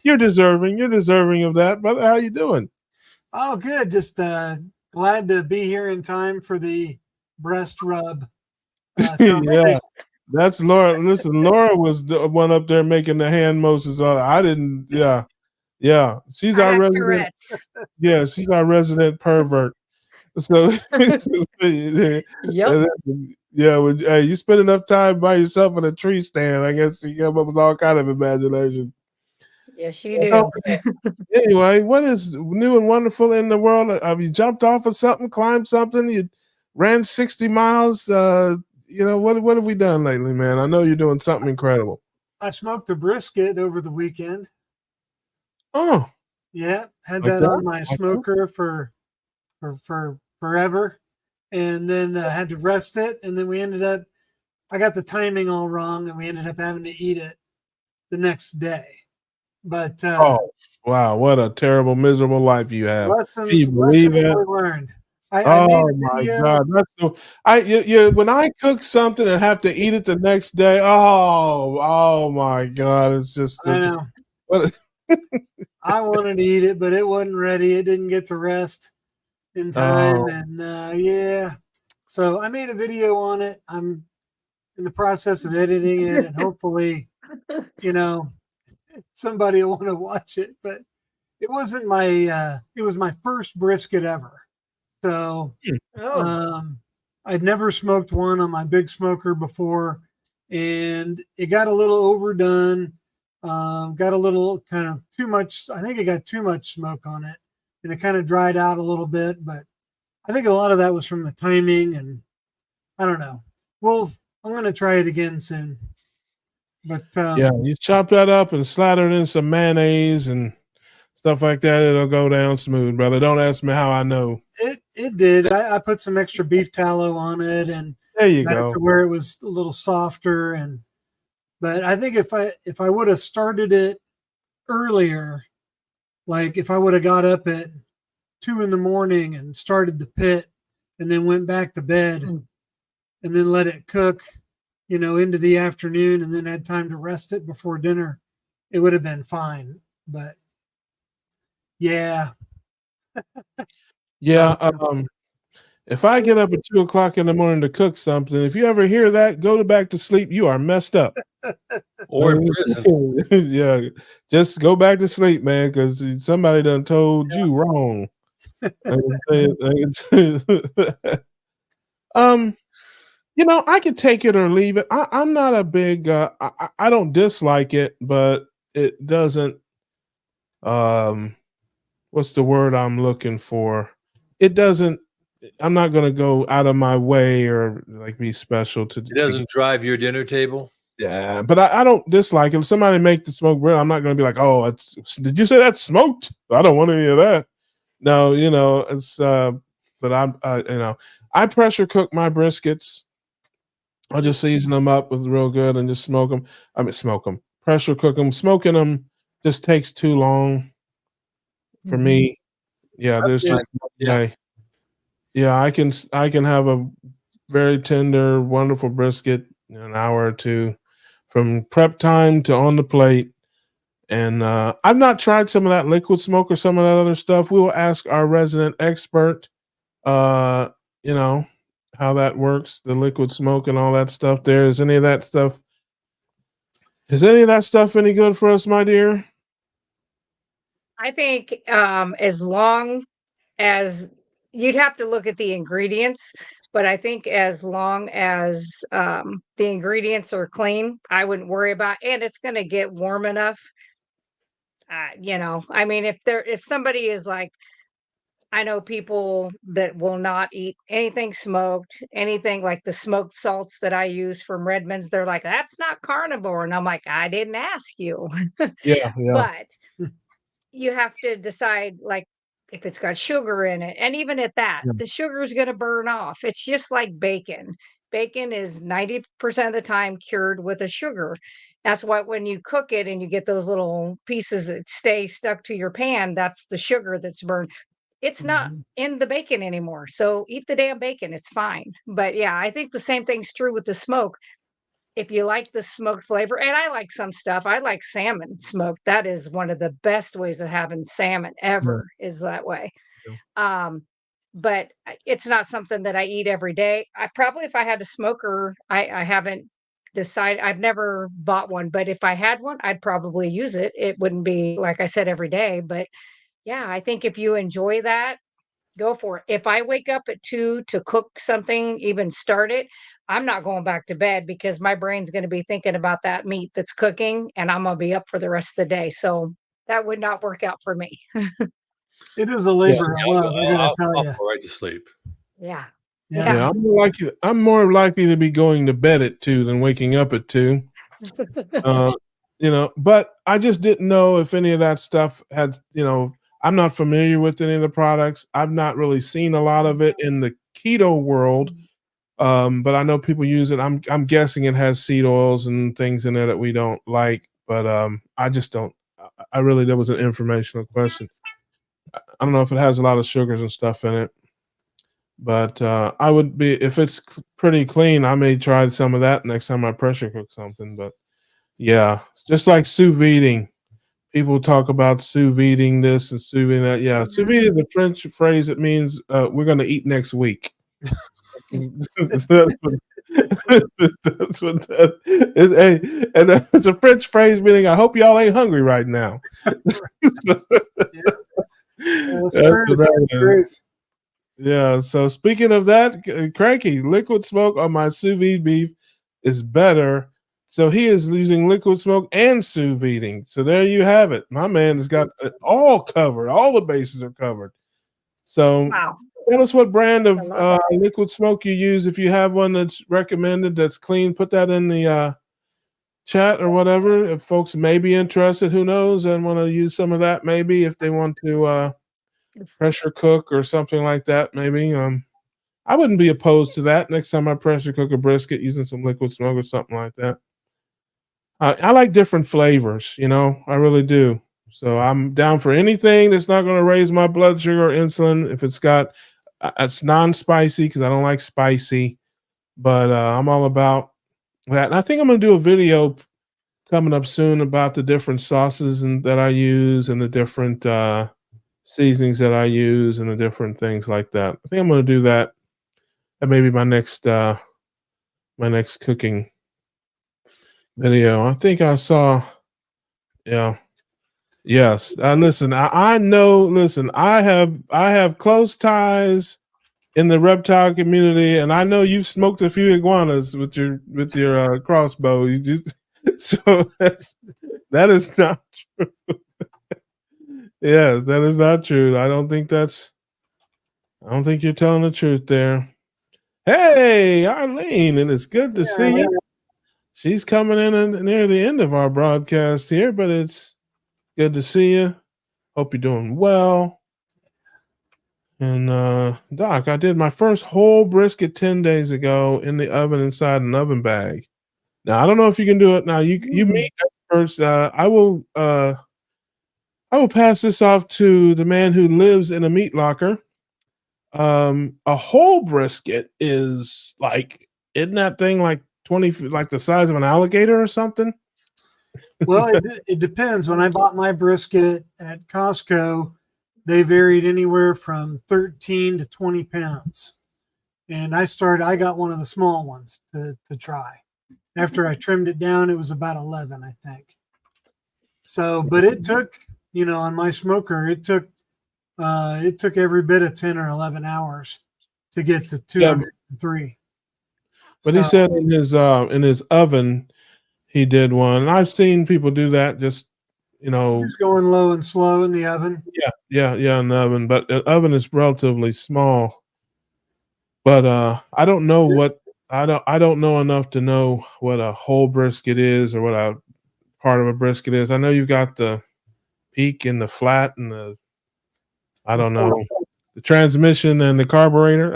You're deserving. You're deserving of that, brother. How you doing? Oh, good. Just glad to be here in time for the breast rub. Yeah, that's Laura. Listen, Laura was the one up there making the hand motions. I didn't. Yeah. She's our resident. Tourette's. Yeah, she's our resident pervert. So, hey, you spend enough time by yourself in a tree stand, I guess you come up with all kind of imagination. Yes, you do. Anyway, what is new and wonderful in the world? Have you jumped off of something, climbed something? You ran 60 miles. What have we done lately, man? I know you're doing something incredible. I smoked a brisket over the weekend. Oh, Yeah, had like that that? on my Like that? smoker for forever, and then had to rest it, and then we ended up. I got the timing all wrong, and we ended up having to eat it the next day. But Oh, wow. What a terrible, miserable life you have. Can you lessons believe that? were learned. I made Oh a my video. God. That's so when I cook something and have to eat it the next day, oh my God. It's just I know. what I wanted to eat it, but it wasn't ready. It didn't get to rest in time, oh and yeah. So I made a video on it. I'm in the process of editing it, and hopefully, somebody will want to watch it. But it wasn't my. It was my first brisket ever. So Oh, I'd never smoked one on my big smoker before, and it got a little overdone. Got a little kind of too much. I think it got too much smoke on it, and it kind of dried out a little bit. But I think a lot of that was from the timing, and I don't know. Well, I'm going to try it again soon. But yeah, you chop that up and slather it in some mayonnaise and stuff like that. It'll go down smooth, brother. Don't ask me how I know. it did. I put some extra beef tallow on it and There you got it go. to where it was a little softer. But I think if I would have started it earlier, like if I would have got up at 2 a.m. and started the pit and then went back to bed Mm. and then let it cook, into the afternoon and then had time to rest it before dinner, it would have been fine. But yeah. Yeah, if I get up at 2 o'clock in the morning to cook something, if you ever hear that, go back to sleep. You are messed up. Or in prison. Yeah, just go back to sleep, man, because somebody done told you wrong. I could take it or leave it. I'm not a big. I don't dislike it, but it doesn't. What's the word I'm looking for? It doesn't. I'm not going to go out of my way or like be special to. It doesn't drive your dinner table. Yeah, but I don't dislike it. If somebody make the smoked bread, I'm not going to be like, oh, did you say that's smoked? I don't want any of that. No, it's. But I pressure cook my briskets. I'll just season them up with real good and just smoke them. Smoke them, pressure cook them. Smoking them just takes too long for me. Yeah, there's Yeah. just no way. Yeah, I can have a very tender, wonderful brisket in an hour or two from prep time to on the plate. And I've not tried some of that liquid smoke or some of that other stuff. We will ask our resident expert, how that works, the liquid smoke and all that stuff there. Is any of that stuff any good for us, my dear? I think as long as you'd have to look at the ingredients, but I think as long as the ingredients are clean, I wouldn't worry about, and it's going to get warm enough. I mean, if somebody is like, I know people that will not eat anything smoked, anything like the smoked salts that I use from Redmond's. They're like, that's not carnivore. And I'm like, I didn't ask you. Yeah, yeah. But you have to decide, like, if it's got sugar in it. And even at that, Yeah. the sugar is going to burn off. It's just like bacon. Bacon is 90% of the time cured with a sugar. That's why when you cook it and you get those little pieces that stay stuck to your pan, that's the sugar that's burned. It's not in the bacon anymore. So eat the damn bacon. It's fine. But yeah, I think the same thing's true with the smoke. If you like the smoked flavor, and I like some stuff, I like salmon smoked. That is one of the best ways of having salmon Yeah. ever, is that way. Yeah. But it's not something that I eat every day. I probably, if I had a smoker, I haven't decided, I've never bought one, but if I had one, I'd probably use it. It wouldn't be, like I said, every day. But yeah, I think if you enjoy that, go for it. If I wake up at 2 to cook something, even start it, I'm not going back to bed because my brain's gonna be thinking about that meat that's cooking, and I'm gonna be up for the rest of the day, so that would not work out for me. it is a labor of love, I got to tell I'll you. fall right to sleep. Yeah. Yeah. Yeah, I'm more likely to be going to bed at 2 than waking up at 2. But I just didn't know if any of that stuff had, I'm not familiar with any of the products. I've not really seen a lot of it in the keto world. But I know people use it. I'm guessing it has seed oils and things in there that we don't like, but I just don't. That was an informational question. I don't know if it has a lot of sugars and stuff in it, but I would be, if it's pretty clean, I may try some of that next time I pressure cook something. But yeah, it's just like sous videing. People talk about sous videing this and sous videing that. Yeah, sous vide is a French phrase that means we're going to eat next week. That's what that is. Hey, and it's a French phrase meaning I hope y'all ain't hungry right now. Yeah. So speaking of that, Cranky, liquid smoke on my sous vide beef is better. So he is using liquid smoke and sous videing. So there you have it. My man has got it all covered. All the bases are covered. So Wow. tell us what brand of liquid smoke you use. If you have one that's recommended, that's clean, put that in the chat or whatever. If folks may be interested, who knows, and want to use some of that, maybe if they want to pressure cook or something like that, maybe. I wouldn't be opposed to that. Next time I pressure cook a brisket, using some liquid smoke or something like that. I like different flavors, I really do. So I'm down for anything that's not going to raise my blood sugar or insulin. If it's non-spicy, because I don't like spicy, but I'm all about that. And I think I'm going to do a video coming up soon about the different sauces that I use and the different seasonings that I use and the different things like that. I think I'm going to do that. That may be my next cooking video. I think I saw, yeah. Yes. Listen, I know, listen, I have close ties in the reptile community, and I know you've smoked a few iguanas with your crossbow. You just, so that is not true. Yes, that is not true. I don't think you're telling the truth there. Hey, Arlene, and it's good to see you. She's coming in near the end of our broadcast here, but it's good to see you. Hope you're doing well. And Doc, I did my first whole brisket 10 days ago in the oven inside an oven bag. Now I don't know if you can do it now. You meet experts. I will pass this off to the man who lives in a meat locker. A whole brisket is like, isn't that thing like 20, like the size of an alligator or something? Well, it depends. When I bought my brisket at Costco, they varied anywhere from 13 to 20 pounds. And I got one of the small ones to try. After I trimmed it down, it was about 11, I think. So, but it took, on my smoker, it took every bit of 10 or 11 hours to get to 203. But he said in his oven, he did one. And I've seen people do that, just just going low and slow in the oven. Yeah, in the oven. But the oven is relatively small. But I don't know what I don't know enough to know what a whole brisket is or what a part of a brisket is. I know you've got the peak and the flat and I don't know, the transmission and the carburetor.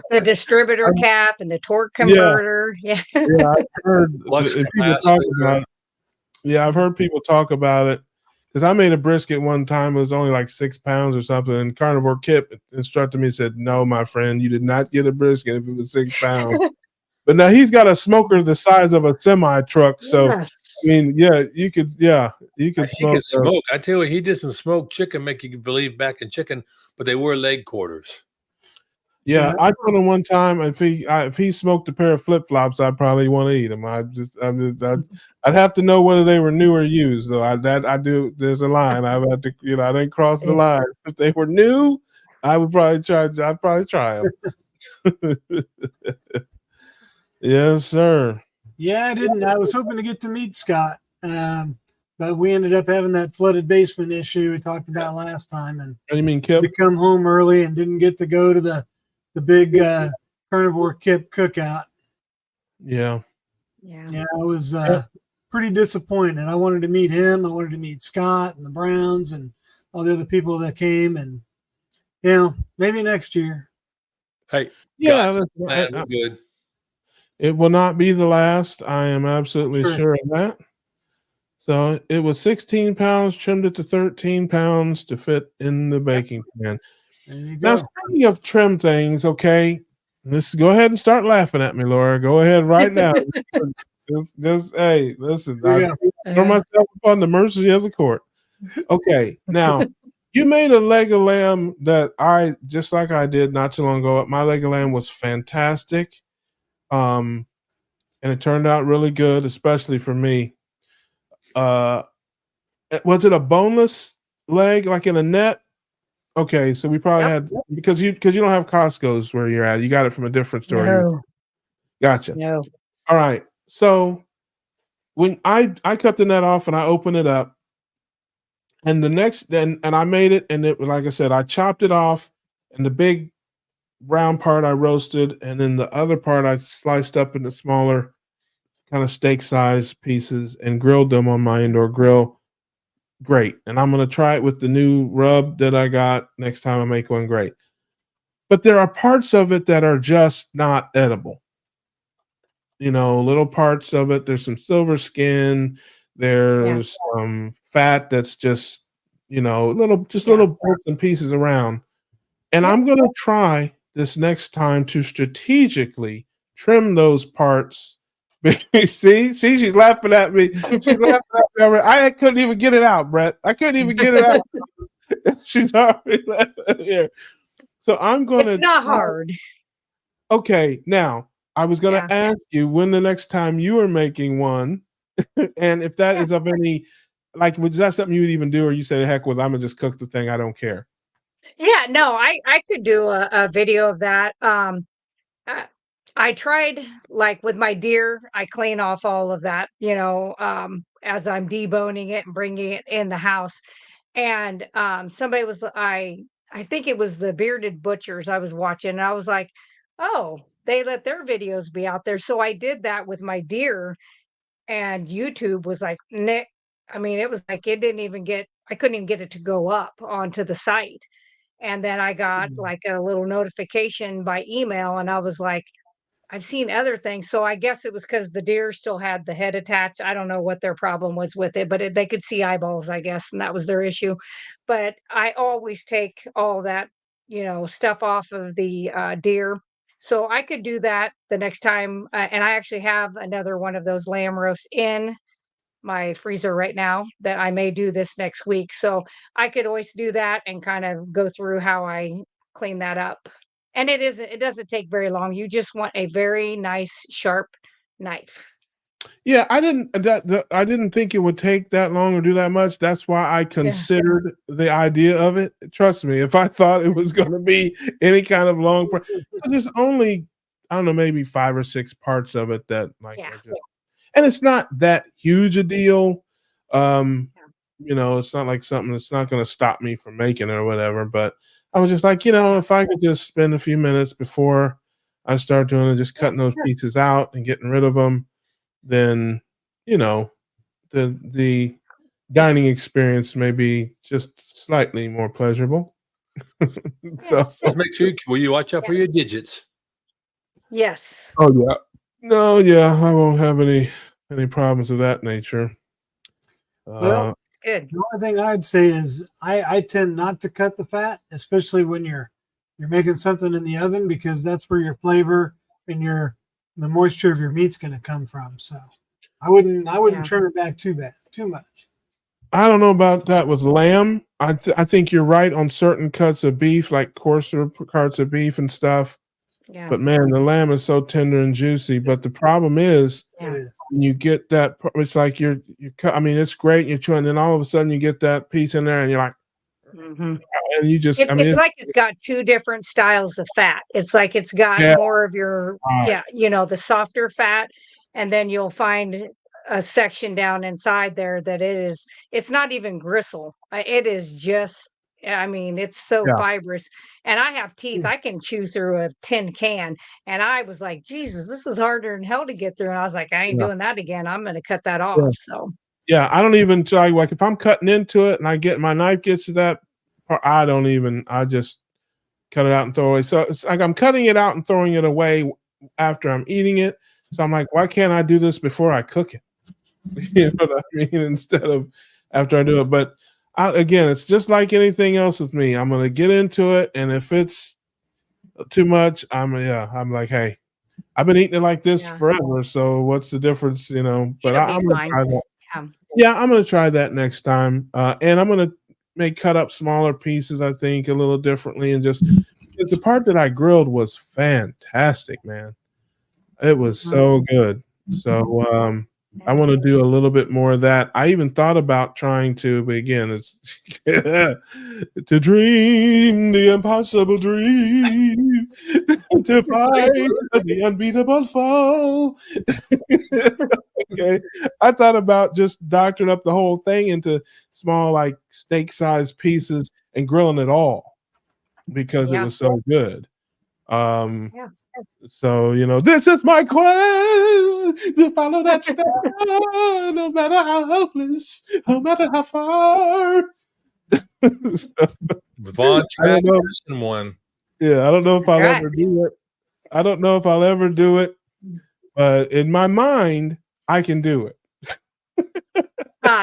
The distributor cap and the torque converter. Yeah. I've heard people talk about it. Yeah, I've heard people talk about it because I made a brisket one time. It was only like 6 pounds or something. And Carnivore Kip instructed me, said, "No, my friend, you did not get a brisket if it was 6 pounds." But now he's got a smoker the size of a semi truck. So, I mean, you could smoke. I tell you, he did some smoked chicken, make you believe back in chicken, but they were leg quarters. Yeah, I told him one time if he smoked a pair of flip flops, I'd probably want to eat them. I'd have to know whether they were new or used, though. I do. There's a line. I had to, I didn't cross the line. If they were new, I would probably try. I'd probably try them. Yes, sir. Yeah, I didn't. I was hoping to get to meet Scott, but we ended up having that flooded basement issue we talked about last time, and you mean Kip? We come home early and didn't get to go to the the big carnivore kip cookout. Yeah. Yeah, I was pretty disappointed. I wanted to meet him. I wanted to meet Scott and the Browns and all the other people that came. And, maybe next year. Hey, Yeah. good. It will not be the last. I am absolutely sure of that. So it was 16 pounds, trimmed it to 13 pounds to fit in the baking pan. There you Now, go. speaking of trim things, okay, go ahead and start laughing at me, Laura. Go ahead right now. Hey, listen, I throw myself upon the mercy of the court. Okay, now you made a leg of lamb that just like I did not too long ago. My leg of lamb was fantastic, and it turned out really good, especially for me. Was it a boneless leg, like in a net? Okay, so we probably had because you don't have Costco's where you're at. You got it from a different store. No. Gotcha. No. All right. So when I cut the net off and I opened it up, and and I made it, and it, like I said, I chopped it off, and the big round part I roasted, and then the other part I sliced up into smaller kind of steak size pieces and grilled them on my indoor grill. Great. And I'm going to try it with the new rub that I got next time I make one. Great. But there are parts of it that are just not edible. Little parts of it. There's some silver skin. There's some fat that's just, little bits and pieces around. And I'm going to try this next time to strategically trim those parts. See, she's laughing at me. She's laughing at me. I couldn't even get it out, Brett. I couldn't even get it out. She's already laughing here. So I'm going to. It's not hard. Okay, now I was going to ask you when the next time you are making one, and if that is of any, was that something you would even do, or you say, heck with, I'm gonna just cook the thing. I don't care. Yeah, no, I could do a video of that. I tried with my deer, I clean off all of that, as I'm deboning it and bringing it in the house. And somebody I think it was the Bearded Butchers I was watching, and I was like, oh, they let their videos be out there. So I did that with my deer, and YouTube was like, Nick, I mean, it was like I couldn't even get it to go up onto the site. And then I got a little notification by email, and I was like, I've seen other things. So I guess it was because the deer still had the head attached. I don't know what their problem was with it, but they could see eyeballs, I guess, and that was their issue. But I always take all that, stuff off of the deer. So I could do that the next time. And I actually have another one of those lamb roasts in my freezer right now that I may do this next week. So I could always do that and kind of go through how I clean that up. And it doesn't take very long. You just want a very nice sharp knife. Yeah, I didn't think it would take that long or do that much. That's why I considered the idea of it. Trust me, if I thought it was going to be any kind of long, there's only, I don't know, maybe 5 or 6 parts of it that are just, and it's not that huge a deal. It's not like something that's not going to stop me from making it or whatever. But I was just like, if I could just spend a few minutes before I start doing it, just cutting those pieces out and getting rid of them, then, the dining experience may be just slightly more pleasurable. So just make sure you watch out for your digits. Yes. Oh yeah. No, yeah, I won't have any problems of that nature. Well, good. The only thing I'd say is I tend not to cut the fat, especially when you're making something in the oven, because that's where your flavor and the moisture of your meat's going to come from. So I wouldn't trim it back too much. I don't know about that with lamb. I think you're right on certain cuts of beef, like coarser cuts of beef and stuff. Yeah. But man, the lamb is so tender and juicy. But the problem is, when you get that, it's like you cut. I mean, it's great. You're chewing, and then all of a sudden you get that piece in there, and you're like, and you just, it's like it's got 2 different styles of fat. It's like it's got more of your, the softer fat, and then you'll find a section down inside there that it's not even gristle. It is just, I mean, it's so Yeah. fibrous. And I have teeth. I can chew through a tin can. And I was like, Jesus, this is harder than hell to get through. And I was like, I ain't Yeah. doing that again. I'm going to cut that Yeah. off. So, Yeah, I don't even try. Like if I'm cutting into it and I get my knife gets to that part, I just cut it out and throw it away. So it's like I'm cutting it out and throwing it away after I'm eating it. So I'm like, why can't I do this before I cook it? You know what I mean? Instead of after I do it. But again, it's just like anything else with me. I'm gonna get into it, and if it's too much, I'm like, hey, I've been eating it like this yeah, forever. So what's the difference? You know, but it'll be I'm gonna fine. try that. Yeah. Yeah, I'm gonna try that next time. And I'm gonna cut up smaller pieces, I think, a little differently, and just because the part that I grilled was fantastic, man. It was so good. So I want to do a little bit more of that. I even thought about trying to, but again, it's to dream the impossible dream, to fight the unbeatable foe. Okay, I thought about just doctoring up the whole thing into small, like steak-sized pieces and grilling it all because it Yeah. was so good. Yeah. So, you know, this is my quest to follow that star, no matter how hopeless, no matter how far. So, Von I don't Trapp know. Anderson one. Yeah, I don't know if That's I'll right. ever do it. I don't know if I'll ever do it, but in my mind, I can do it.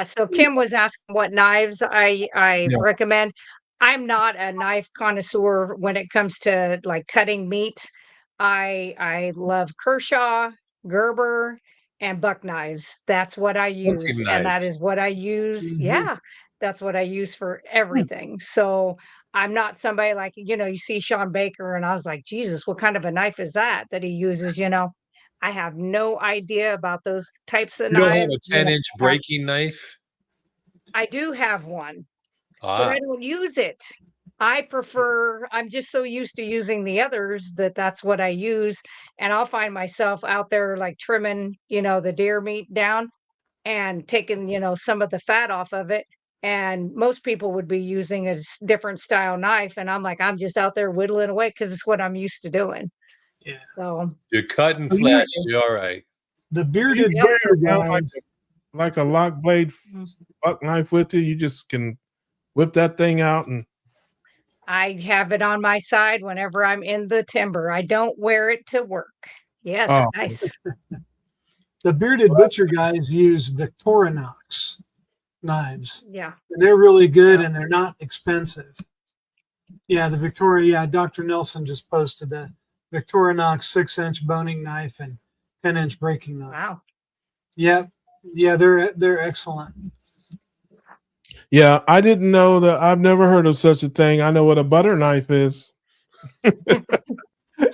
So Kim was asking what knives I Yeah. recommend. I'm not a knife connoisseur when it comes to like cutting meat. I love Kershaw, Gerber, and buck knives. That's what I Hunting use, and that knives. is what I use. Mhm. Yeah, that's what I use for everything. So I'm not somebody like you see Sean Baker, and I was like, Jesus, what kind of a knife is that he uses? I have no idea about those types of You don't have a knives. 10-inch breaking knife? I do have one, but Ah, I don't use it. I'm just so used to using the others that's what I use. And I'll find myself out there like trimming, the deer meat down and taking, some of the fat off of it. And most people would be using a different style knife. And I'm like, I'm just out there whittling away because it's what I'm used to doing. Yeah. So, you're cutting So you, flesh. You're all right. The so you bearded yep. butcher carry around guys. like a lock blade Mm. buck knife with you. You just can whip that thing out and I have it on my side whenever I'm in the timber. I don't wear it to work. Yes, oh, nice. The bearded butcher guys use Victorinox knives. Yeah. And they're really good Yeah. and they're not expensive. Yeah, the Victoria, yeah, Dr. Nelson just posted the Victorinox 6-inch boning knife and 10-inch breaking knife. Wow. Yeah, yeah, they're excellent. yeah. I didn't know that. I've never heard of such a thing. I know what a butter knife is. And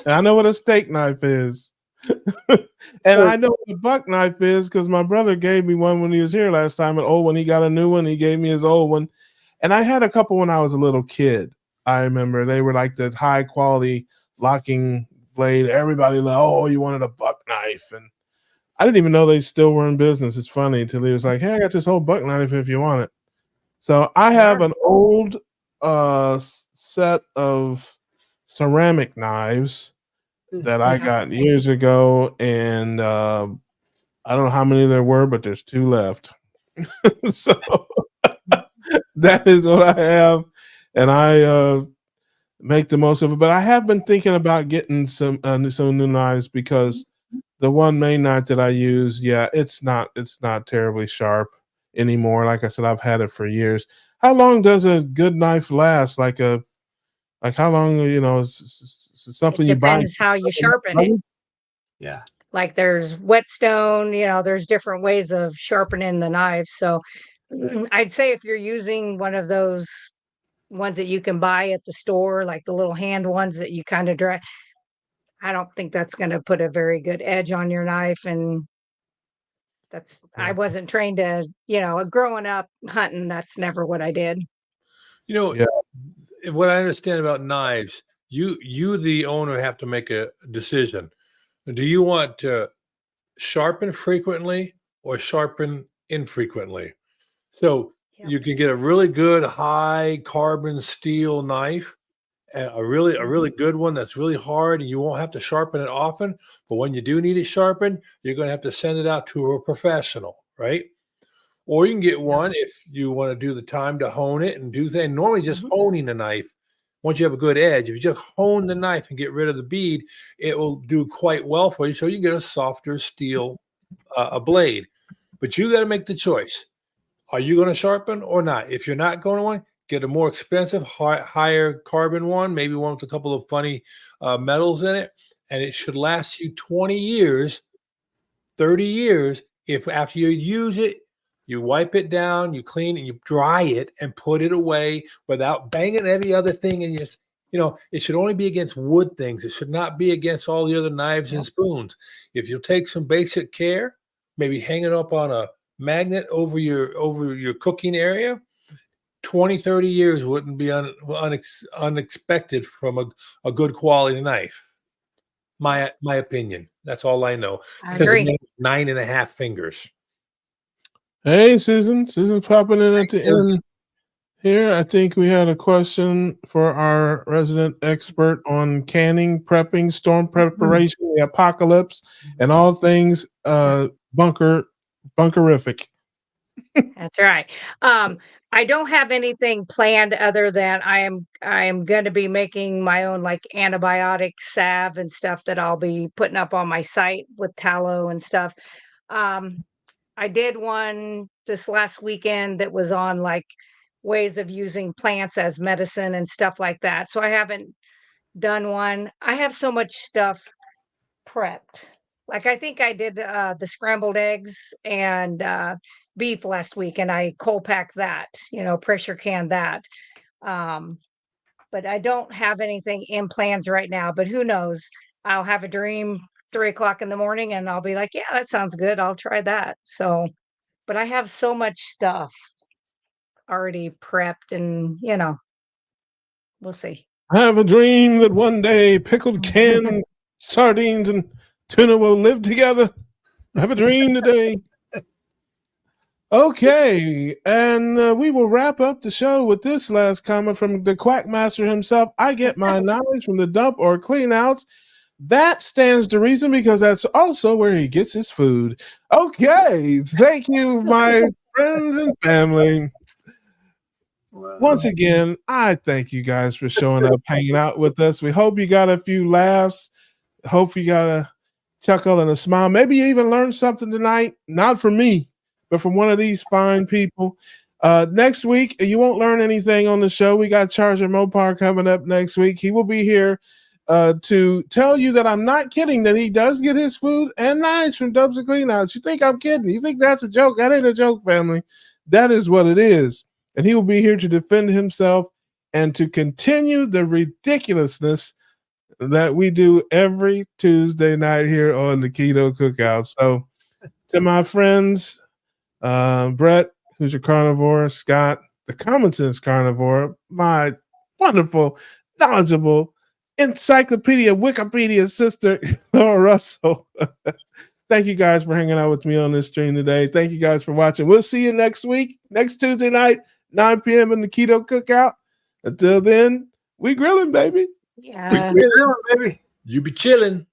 I know what a steak knife is. And I know what a buck knife is because my brother gave me one when he was here last time. An old one. He got a new one. He gave me his old one. And I had a couple when I was a little kid. I remember they were like the high quality locking blade. Everybody like, oh, you wanted a buck knife. And I didn't even know they still were in business. It's funny until he was like, hey, I got this whole buck knife if you want it. So I have an old set of ceramic knives that I got years ago, and I don't know how many there were, but there's 2 left. So that is what I have, and I make the most of it. But I have been thinking about getting some new knives because the one main knife that I use, yeah, it's not terribly sharp anymore. Like I said, I've had it for years. How long does a good knife last? Like how long? Is It something you buy? depends how you sharpen it. Yeah. Like there's whetstone, there's different ways of sharpening the knives. So I'd say if you're using one of those ones that you can buy at the store, like the little hand ones that you kind of dry, I don't think that's going to put a very good edge on your knife. And I Yeah. wasn't trained to, growing up hunting, that's never what I did. You know, Yeah. what I understand about knives, you the owner have to make a decision. Do you want to sharpen frequently or sharpen infrequently? So Yep. You can get a really good high carbon steel knife, and a really good one that's really hard, and you won't have to sharpen it often. But when you do need it sharpened, you're going to have to send it out to a professional, right? Or you can get one if you want to do the time to hone it and do things. Normally, just honing a knife, once you have a good edge, if you just hone the knife and get rid of the bead, it will do quite well for you. So you get a softer steel a blade. But you got to make the choice. Are you going to sharpen or not? If you're not going to one, get a more expensive, higher carbon one, maybe one with a couple of funny metals in it, and it should last you 20 years, 30 years. If after you use it, you wipe it down, you clean and you dry it and put it away without banging every other thing. And it should only be against wood things. It should not be against all the other knives and spoons. If you'll take some basic care, maybe hang it up on a magnet over your cooking area, 20, 30 years wouldn't be unexpected from a good quality knife. My opinion. That's all I know. I Says agree. 9.5 fingers. Hey, Susan. Susan's popping in at the end here. I think we had a question for our resident expert on canning, prepping, storm preparation, the apocalypse, and all things bunkerific. That's right. I don't have anything planned other than I am going to be making my own like antibiotic salve and stuff that I'll be putting up on my site with tallow and stuff. I did one this last weekend that was on like ways of using plants as medicine and stuff like that. So I haven't done one. I have so much stuff prepped. Like I think I did the scrambled eggs and beef last week, and I cold packed that, pressure can that. Um, but I don't have anything in plans right now. But who knows? I'll have a dream 3 o'clock in the morning, and I'll be like, "Yeah, that sounds good. I'll try that." So, but I have so much stuff already prepped, and we'll see. I have a dream that one day pickled canned sardines and tuna will live together. I have a dream today. Okay, and we will wrap up the show with this last comment from the Quackmaster himself. I get my knowledge from the dump or clean outs. That stands to reason because that's also where he gets his food. Okay, thank you, my friends and family. Once again, I thank you guys for showing up, hanging out with us. We hope you got a few laughs. Hope you got a chuckle and a smile. Maybe you even learned something tonight, not from me, but from one of these fine people. Next week, you won't learn anything on the show. We got Charger Mopar coming up next week. He will be here to tell you that I'm not kidding, that he does get his food and knives from Dubs and Cleanouts. You think I'm kidding? You think that's a joke? That ain't a joke, family. That is what it is. And he will be here to defend himself and to continue the ridiculousness that we do every Tuesday night here on the Keto Cookout. So to my friends, Brett, who's a carnivore, Scott, the common sense carnivore, my wonderful, knowledgeable, encyclopedia, Wikipedia sister, Laura Russell. Thank you guys for hanging out with me on this stream today. Thank you guys for watching. We'll see you next week, next Tuesday night, 9 p.m. in the Keto Cookout. Until then, we grilling, baby. Yeah. Grilling, baby. You be chilling.